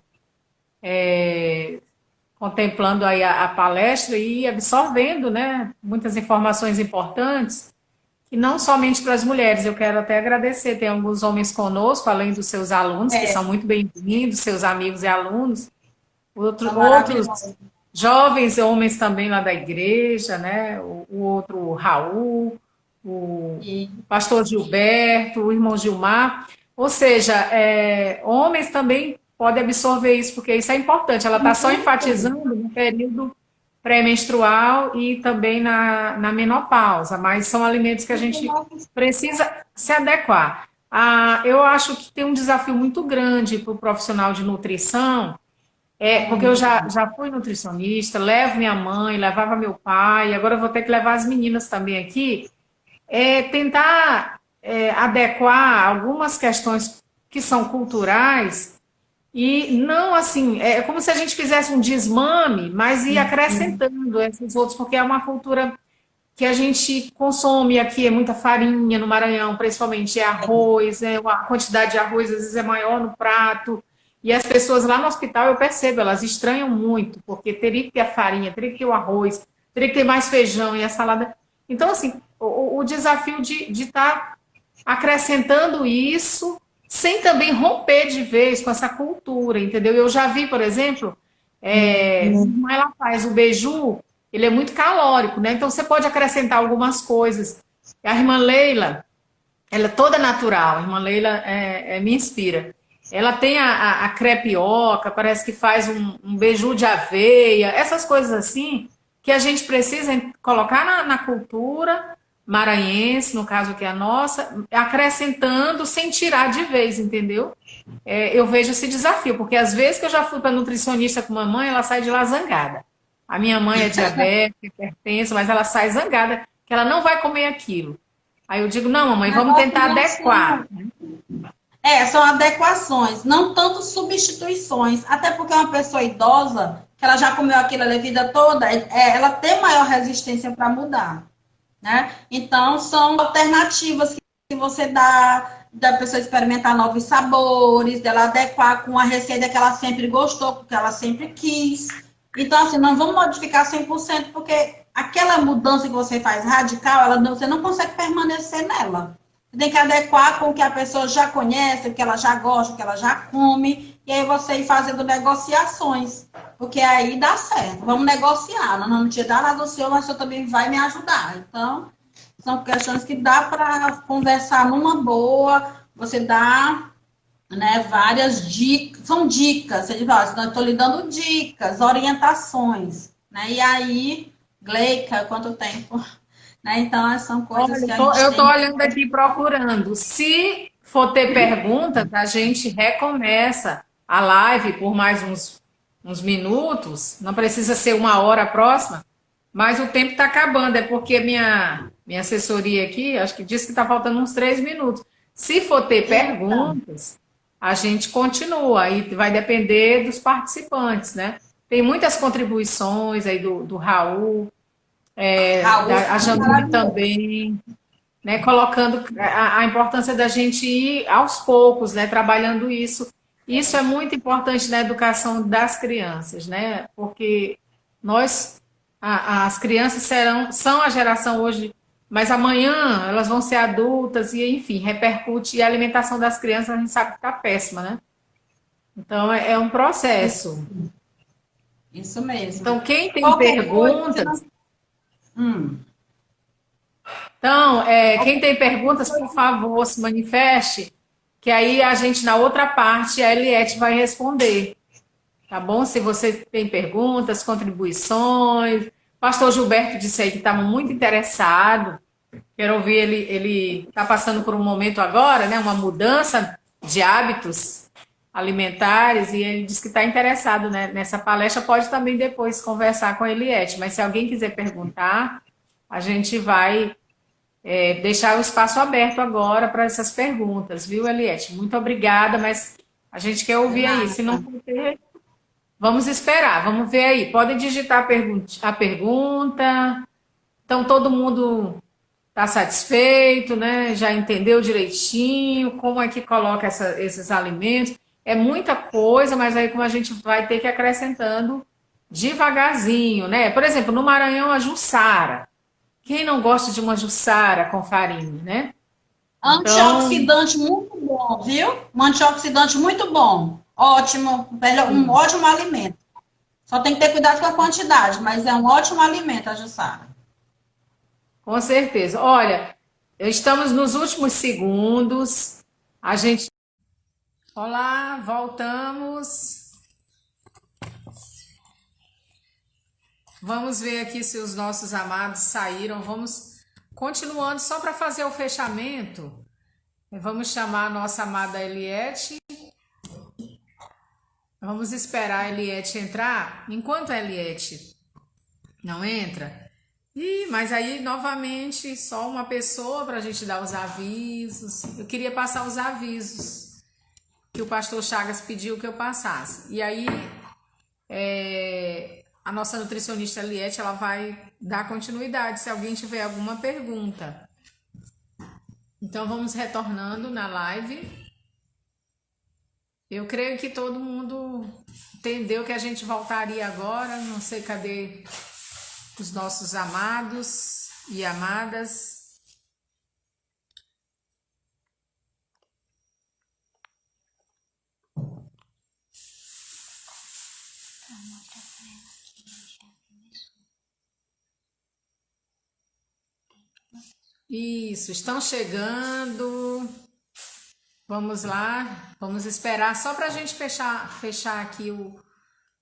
contemplando aí a palestra e absorvendo, né? Muitas informações importantes. e não somente para as mulheres. Eu quero até agradecer, tem alguns homens conosco, além dos seus alunos, que É, são muito bem-vindos, seus amigos e alunos, são outros maravilhosos. jovens homens também lá da igreja, né? O outro, o Raul, o E, pastor Gilberto, o irmão Gilmar. Ou seja, homens também podem absorver isso, porque isso é importante. Ela está só muito. enfatizando no período pré-menstrual e também na menopausa, mas são alimentos que a gente precisa se adequar. Eu acho que tem um desafio muito grande para o profissional de nutrição, porque eu já fui nutricionista, levo minha mãe, levava meu pai, agora eu vou ter que levar as meninas também aqui, tentar adequar algumas questões que são culturais e não assim, é como se a gente fizesse um desmame, mas ir acrescentando esses outros, porque é uma cultura que a gente consome aqui, é muita farinha no Maranhão, principalmente é arroz, a quantidade de arroz às vezes é maior no prato, e as pessoas lá no hospital, eu percebo, elas estranham muito, porque teria que ter a farinha, teria que ter o arroz, teria que ter mais feijão e a salada. Então, assim, o desafio de estar acrescentando isso, sem também romper de vez com essa cultura, entendeu? Eu já vi, por exemplo, como ela faz o beiju, ele é muito calórico, né? Então você pode acrescentar algumas coisas. A irmã Leila, ela é toda natural, a irmã Leila me inspira. Ela tem a crepioca, parece que faz um beiju de aveia, essas coisas assim, que a gente precisa colocar na cultura maranhense, no caso que é a nossa, acrescentando sem tirar de vez, entendeu? Eu vejo esse desafio, porque às vezes que eu já fui para nutricionista com mamãe, ela sai de lá zangada. A minha mãe é diabética, hipertensa, mas ela sai zangada, que ela não vai comer aquilo. Aí eu digo, não, mamãe, vamos negócio tentar não adequar. são, são adequações, não tanto substituições. Até porque uma pessoa idosa, que ela já comeu aquilo a vida toda, ela tem maior resistência para mudar, né? Então, são alternativas que você dá da pessoa experimentar novos sabores, dela adequar com a receita que ela sempre gostou, que ela sempre quis. Então, assim, não vamos modificar 100%, porque aquela mudança que você faz radical, você não consegue permanecer nela. Você tem que adequar com o que a pessoa já conhece, o que ela já gosta, o que ela já come, e aí você ir fazendo negociações, porque aí dá certo. Vamos negociar, não vamos te dar nada do seu, mas o senhor também vai me ajudar. Então, são questões que dá para conversar numa boa, você dá, né, várias dicas, são dicas, você diz, ó, eu estou lhe dando dicas, orientações, né? E aí, Gleica, quanto tempo? Né? Então, são coisas Olha, que a gente eu estou tem. olhando aqui procurando. Se for ter perguntas, a gente recomeça a live por mais uns minutos. Não precisa ser uma hora a próxima, mas o tempo está acabando. É porque minha assessoria aqui, acho que disse que está faltando uns 3 minutos. Se for ter Eita, perguntas, a gente continua. Aí vai depender dos participantes, né? Tem muitas contribuições aí do Raul, Raul, a Jamile maravilhoso. também, né, colocando a importância da gente ir aos poucos, né, trabalhando isso. Isso é muito importante na educação das crianças, né, porque nós, as crianças são a geração hoje, mas amanhã elas vão ser adultas e, enfim, repercute. E a alimentação das crianças a gente sabe que está péssima, né? Então é um processo. Isso mesmo. Então, quem tem Qualquer coisa, você não. perguntas, Hum. então, quem tem perguntas, por favor, se manifeste, que aí a gente, na outra parte, a Eliette vai responder, tá bom? Se você tem perguntas, contribuições. Pastor Gilberto disse aí que estava muito interessado. Quero ouvir ele está passando por um momento agora, né? Uma mudança de hábitos alimentares, e ele disse que está interessado, né, nessa palestra. Pode também depois conversar com a Eliette, mas se alguém quiser perguntar, a gente vai deixar o espaço aberto agora para essas perguntas, viu, Eliette? Muito obrigada, mas a gente quer De ouvir aí. Se não nada. for ter, vamos esperar, vamos ver aí. Podem digitar a pergunta. Então, todo mundo está satisfeito, né? Já entendeu direitinho como é que coloca esses alimentos. É muita coisa, mas aí como a gente vai ter que ir acrescentando devagarzinho, né? Por exemplo, no Maranhão, a Jussara, Quem não gosta de uma jussara com farinha, né? Então, Antioxidante muito bom, viu? Um antioxidante muito bom. Ótimo, um sim, ótimo alimento. Só tem que ter cuidado com a quantidade, mas é um ótimo alimento a jussara. com certeza. Olha, estamos nos últimos segundos. A gente. Olá, voltamos. Vamos ver aqui se os nossos amados saíram. Vamos continuando só para fazer o fechamento. Vamos chamar a nossa amada Eliette. Vamos esperar a Eliette entrar. Enquanto a Eliette não entra. Mas aí, novamente, só uma pessoa para a gente dar os avisos. Eu queria passar os avisos que o pastor Chagas pediu que eu passasse. E aí, a nossa nutricionista Eliette, ela vai dar continuidade se alguém tiver alguma pergunta. Então, vamos retornando na live. Eu creio que todo mundo entendeu que a gente voltaria agora. Não sei cadê os nossos amados e amadas. Isso, estão chegando. Vamos lá, vamos esperar só para a gente fechar aqui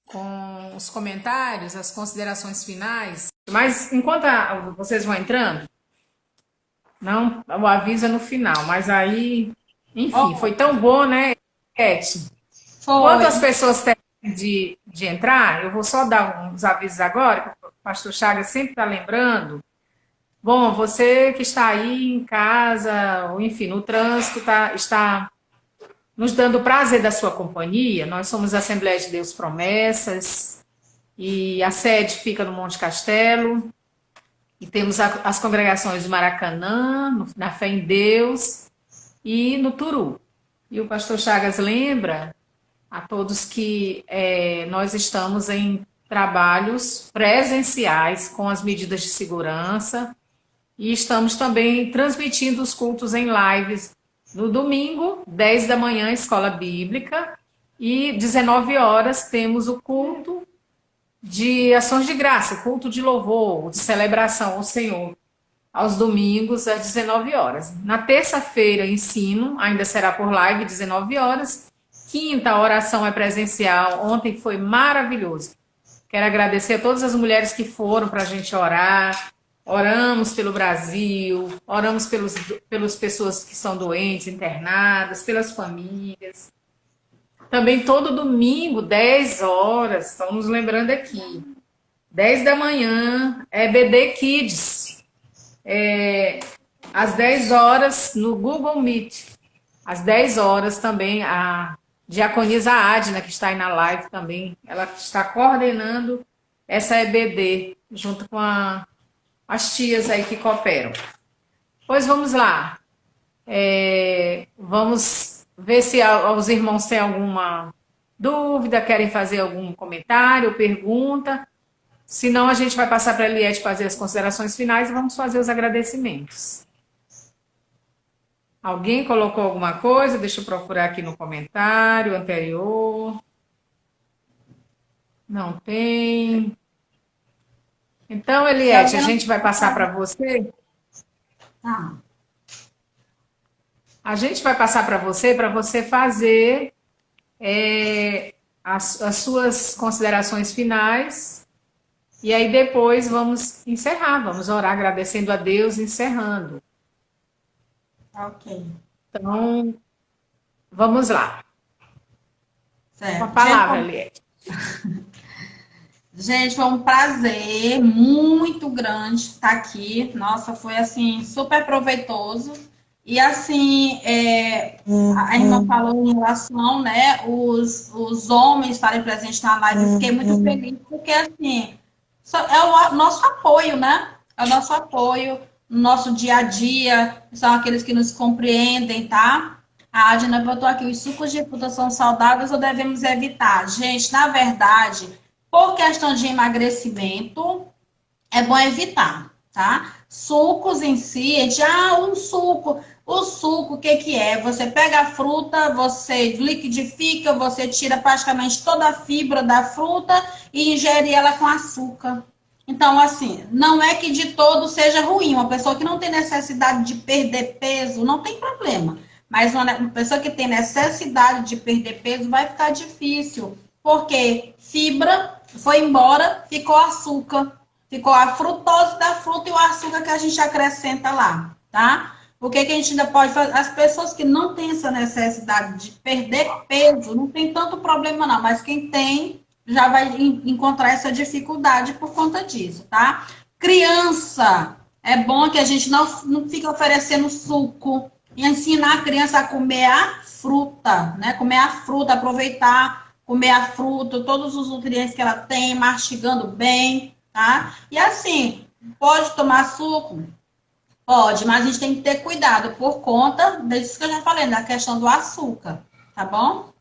com os comentários, as considerações finais. Mas enquanto vocês vão entrando, não, o aviso é no final. Mas aí, enfim, foi Oh, tão bom, né, Cat? Enquanto foi. as pessoas terminam de entrar, eu vou só dar uns avisos agora, que o pastor Chagas sempre está lembrando. Bom, você que está aí em casa, ou enfim, no trânsito, está nos dando o prazer da sua companhia. Nós somos a Assembleia de Deus Promessas e a sede fica no Monte Castelo. E temos as congregações do Maracanã, na Fé em Deus e no Turu. E o pastor Chagas lembra a todos que nós estamos em trabalhos presenciais com as medidas de segurança e estamos também transmitindo os cultos em lives no domingo, 10 da manhã, Escola Bíblica, e 19 horas temos o culto de ações de graça, culto de louvor, de celebração ao Senhor, aos domingos, às 19 horas. Na terça-feira, ensino, ainda será por live, 19 horas. Quinta, a oração é presencial. Ontem foi maravilhoso. Quero agradecer a todas as mulheres que foram para a gente orar. Oramos pelo Brasil, oramos pelas pessoas que são doentes, internadas, pelas famílias. Também todo domingo, 10 horas, estão nos lembrando aqui, 10 da manhã, EBD Kids, às 10 horas no Google Meet. Às 10 horas também a diaconisa Adna, que está aí na live também, ela está coordenando essa EBD, junto com as tias aí que cooperam. Pois vamos lá. Vamos ver se os irmãos têm alguma dúvida, querem fazer algum comentário, pergunta. Se não, a gente vai passar para a Eliette fazer as considerações finais e vamos fazer os agradecimentos. Alguém colocou alguma coisa? Deixa eu procurar aqui no comentário anterior. Não tem. Então, Se Eliette, a alguém não gente vai quiser passar para fazer. você. Tá. A gente vai passar para você fazer as suas considerações finais. E aí depois vamos encerrar, vamos orar agradecendo a Deus, encerrando. Ok. Então, vamos lá. Com a Certo. palavra, Eliette. Gente, foi um prazer muito grande estar aqui. Nossa, foi assim, super proveitoso. E assim, a irmã falou em relação, né, os homens estarem presentes na live. Eu fiquei muito feliz, porque assim, é o nosso apoio, né? É o nosso apoio no nosso dia a dia, são aqueles que nos compreendem, tá? A Adna botou aqui, os sucos de fruta são saudáveis ou devemos evitar? Gente, na verdade, por questão de emagrecimento, é bom evitar, tá? Sucos em si, um suco. O suco, o que que é? Você pega a fruta, você liquidifica, você tira praticamente toda a fibra da fruta e ingere ela com açúcar. Então, assim, não é que de todo seja ruim. Uma pessoa que não tem necessidade de perder peso, não tem problema. Mas uma pessoa que tem necessidade de perder peso vai ficar difícil. Porque fibra foi embora, ficou açúcar. Ficou a frutose da fruta e o açúcar que a gente acrescenta lá, tá? O que, que a gente ainda pode fazer? As pessoas que não têm essa necessidade de perder peso, não tem tanto problema não, mas quem tem já vai encontrar essa dificuldade por conta disso, tá? Criança, é bom que a gente não fique oferecendo suco e ensinar a criança a comer a fruta, né? Comer a fruta, aproveitar, comer a fruta, todos os nutrientes que ela tem, mastigando bem, tá? E assim, pode tomar suco? Pode, mas a gente tem que ter cuidado por conta disso que eu já falei, da questão do açúcar, tá bom?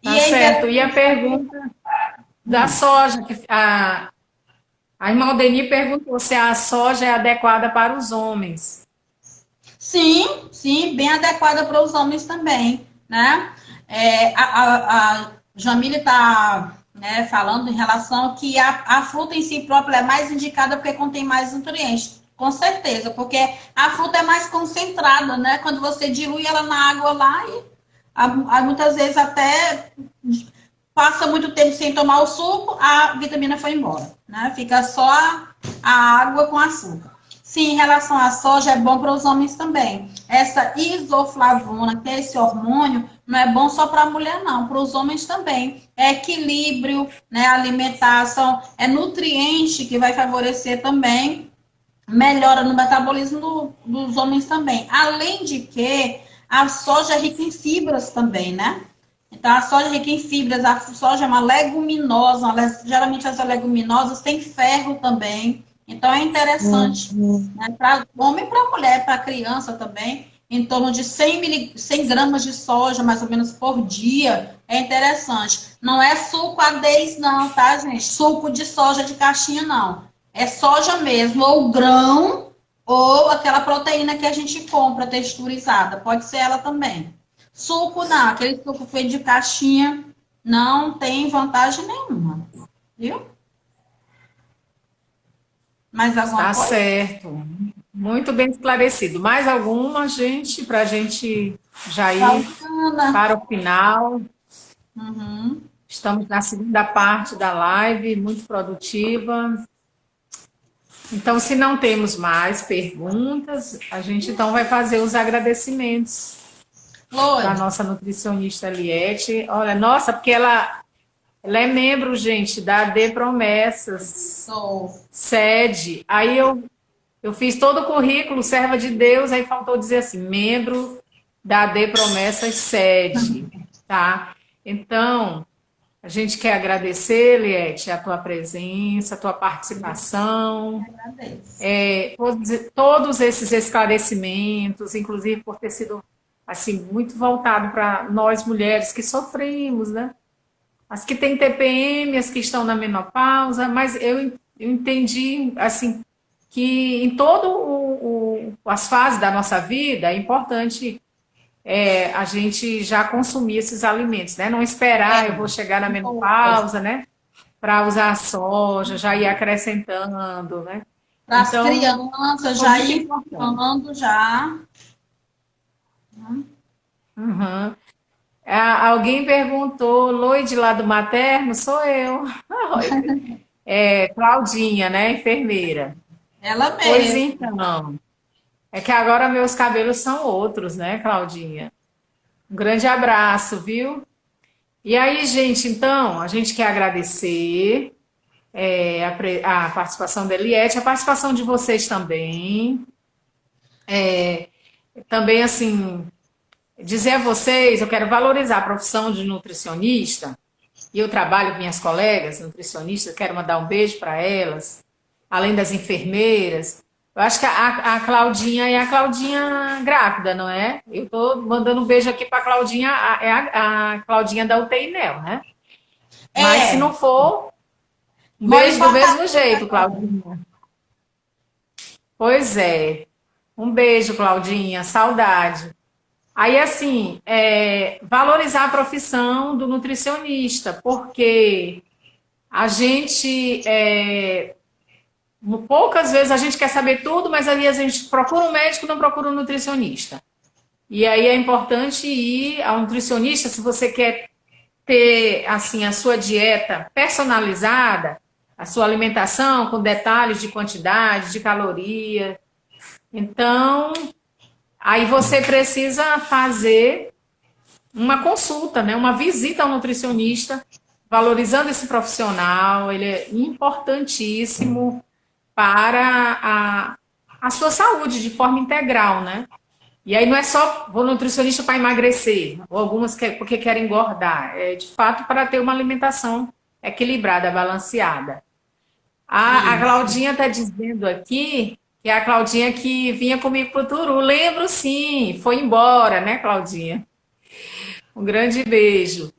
Tá certo. E a pergunta da soja, que a irmã Aldeni perguntou se a soja é adequada para os homens. Sim, sim, bem adequada para os homens também, né? A Jamile está, né, falando em relação que a fruta em si própria é mais indicada porque contém mais nutrientes. Com certeza, porque a fruta é mais concentrada, né? Quando você dilui ela na água lá e muitas vezes até passa muito tempo sem tomar o suco, a vitamina foi embora, né? Fica só a água com açúcar. Sim, em relação à soja, é bom para os homens também. Essa isoflavona, que é esse hormônio, não é bom só para a mulher, não, para os homens também. É equilíbrio, né, alimentação, é nutriente que vai favorecer também, melhora no metabolismo dos homens também. Além de que a soja é rica em fibras também, né? Então, a soja é rica em fibras, a soja é uma leguminosa, geralmente as leguminosas têm ferro também. Então, é interessante, né, para homem e para mulher, para criança também, em torno de 100 gramas de soja, mais ou menos, por dia, é interessante. Não é suco A10 não, tá, gente? Suco de soja de caixinha, não. É soja mesmo, ou grão, ou aquela proteína que a gente compra texturizada. Pode ser ela também. Suco não, aquele suco feito de caixinha não tem vantagem nenhuma. Viu? Mais alguma Tá coisa? certo. Muito bem esclarecido. Mais alguma, gente, para a gente já ir Bacana. para o final. Uhum. Estamos na segunda parte da live, muito produtiva. Então, se não temos mais perguntas, a gente então vai fazer os agradecimentos para a Lorde, nossa nutricionista Eliette. Olha, nossa, porque ela é membro, gente, da AD Promessas, sou. sede. Aí eu fiz todo o currículo, serva de Deus, aí faltou dizer assim, membro da AD Promessas, sede, tá? Então, a gente quer agradecer, Eliette, a tua presença, a tua participação, Agradeço. todos esses esclarecimentos, inclusive por ter sido assim muito voltado para nós mulheres que sofremos, né? As que têm TPM, as que estão na menopausa, mas eu entendi assim que em todo as fases da nossa vida é importante a gente já consumir esses alimentos, né? Não esperar, eu vou chegar na menopausa, né? Para usar a soja, já ir acrescentando, né? Para as Então, crianças foi já muito ir importante. falando já. Uhum. Alguém perguntou, Loide lá do materno, sou eu. Claudinha, né? Enfermeira. Ela Pois mesma. então, é que agora meus cabelos são outros, né, Claudinha? Um grande abraço, viu? E aí, gente, então, a gente quer agradecer a participação da Eliette, a participação de vocês também. Também, assim, dizer a vocês, eu quero valorizar a profissão de nutricionista, e eu trabalho com minhas colegas nutricionistas, quero mandar um beijo para elas, além das enfermeiras. Eu acho que a Claudinha é a Claudinha grávida, não é? Eu estou mandando um beijo aqui para a Claudinha, a Claudinha da UTI Neo, né? Mas se É, não for, um mora em beijo do Fortaleza. mesmo jeito, Claudinha. Pois é. Um beijo, Claudinha. Saudade. Aí, assim, valorizar a profissão do nutricionista, porque a gente, poucas vezes a gente quer saber tudo, mas aí a gente procura um médico, não procura um nutricionista. E aí é importante ir ao nutricionista se você quer ter, assim, a sua dieta personalizada, a sua alimentação com detalhes de quantidade, de caloria. Então, aí você precisa fazer uma consulta, né? Uma visita ao nutricionista, valorizando esse profissional, ele é importantíssimo para a sua saúde de forma integral, né? E aí não é só vou nutricionista para emagrecer, ou algumas porque querem engordar, é de fato para ter uma alimentação equilibrada, balanceada. A Isso. Claudinha está dizendo aqui que é a Claudinha que vinha comigo para o Turu. Lembro sim, foi embora, né, Claudinha? Um grande beijo.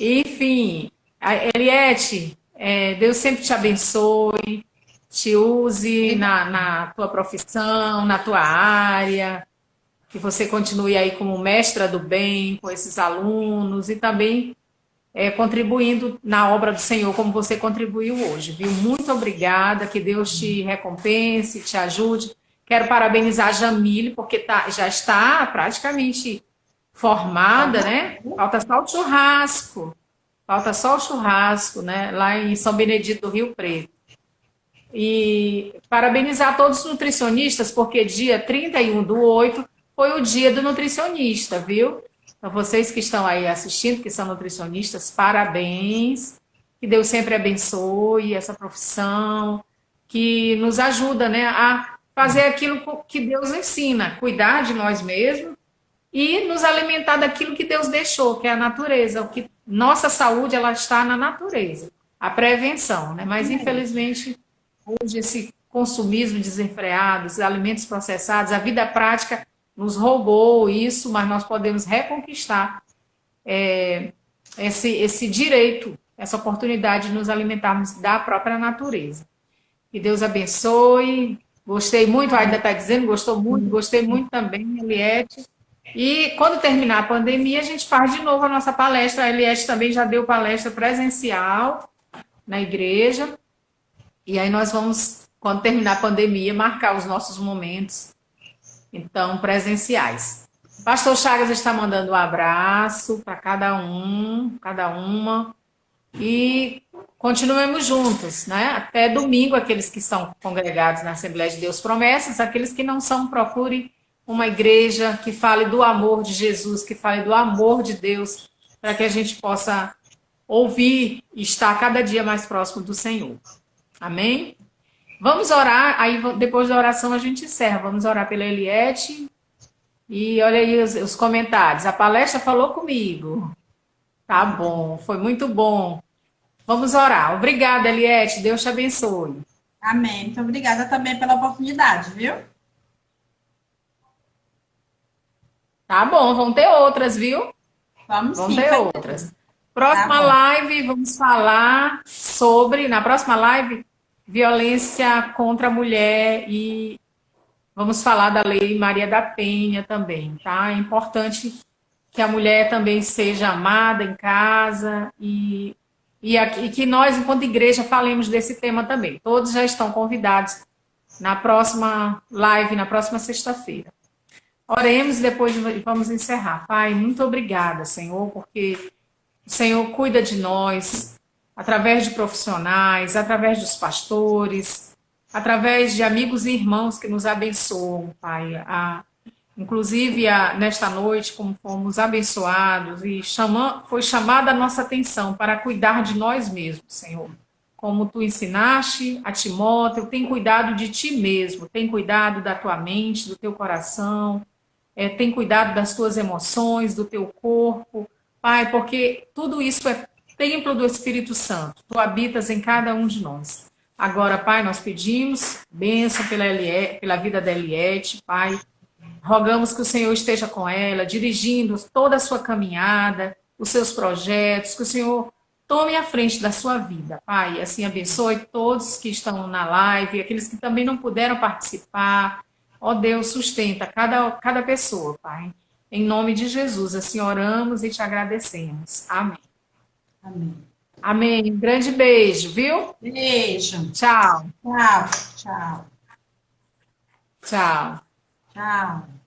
Enfim, Eliette, Deus sempre te abençoe, te use na tua profissão, na tua área, que você continue aí como mestra do bem com esses alunos e também contribuindo na obra do Senhor como você contribuiu hoje, viu? Muito obrigada, que Deus te recompense, te ajude. Quero parabenizar a Jamile, porque já está praticamente formada, né? Falta só o churrasco, né? Lá em São Benedito do Rio Preto. E parabenizar todos os nutricionistas, porque dia 31/8 foi o dia do nutricionista, viu? Então, vocês que estão aí assistindo, que são nutricionistas, parabéns. Que Deus sempre abençoe essa profissão, que nos ajuda, né, a fazer aquilo que Deus ensina, cuidar de nós mesmos e nos alimentar daquilo que Deus deixou, que é a natureza. O que nossa saúde ela está na natureza, a prevenção, né? Mas infelizmente hoje esse consumismo desenfreado, os alimentos processados, a vida prática nos roubou isso, mas nós podemos reconquistar esse direito, essa oportunidade de nos alimentarmos da própria natureza. Que Deus abençoe. Gostei muito, ainda está dizendo, gostou muito, gostei muito também, Eliette. E quando terminar a pandemia, a gente faz de novo a nossa palestra. A Eliette também já deu palestra presencial na igreja. E aí nós vamos, quando terminar a pandemia, marcar os nossos momentos, então, presenciais. Pastor Chagas está mandando um abraço para cada um, cada uma. E continuemos juntos, né? Até domingo, aqueles que são congregados na Assembleia de Deus Promessas, aqueles que não são, procure uma igreja que fale do amor de Jesus, que fale do amor de Deus, para que a gente possa ouvir e estar cada dia mais próximo do Senhor. Amém? Vamos orar, aí depois da oração a gente encerra. Vamos orar pela Eliette. E olha aí os comentários. A palestra falou comigo. Tá bom, foi muito bom. Vamos orar. Obrigada, Eliette. Deus te abençoe. Amém. Muito obrigada também pela oportunidade, viu? Tá bom, vão ter outras, viu? Vamos Vão sim. ter Tá outras. Próxima bom. live, vamos falar sobre, na próxima live, violência contra a mulher e vamos falar da Lei Maria da Penha também, tá? É importante que a mulher também seja amada em casa e que nós, enquanto igreja, falemos desse tema também. Todos já estão convidados na próxima live, na próxima sexta-feira. Oremos e depois vamos encerrar. Pai, muito obrigada, Senhor, porque o Senhor cuida de nós através de profissionais, através dos pastores, através de amigos e irmãos que nos abençoam, Pai. Inclusive, nesta noite, como fomos abençoados e foi chamada a nossa atenção para cuidar de nós mesmos, Senhor. Como tu ensinaste a Timóteo, tem cuidado de ti mesmo, tem cuidado da tua mente, do teu coração, tem cuidado das tuas emoções, do teu corpo, Pai, porque tudo isso é templo do Espírito Santo. Tu habitas em cada um de nós. Agora, Pai, nós pedimos bênção pela vida da Eliette, Pai. Rogamos que o Senhor esteja com ela, dirigindo toda a sua caminhada, os seus projetos, que o Senhor tome a frente da sua vida, Pai. Assim, abençoe todos que estão na live, aqueles que também não puderam participar. Ó Deus, sustenta cada pessoa, Pai. Em nome de Jesus, assim oramos e te agradecemos. Amém. Amém. Amém. Grande beijo, viu? Beijo. Tchau. Tchau. Tchau. Tchau. Tchau.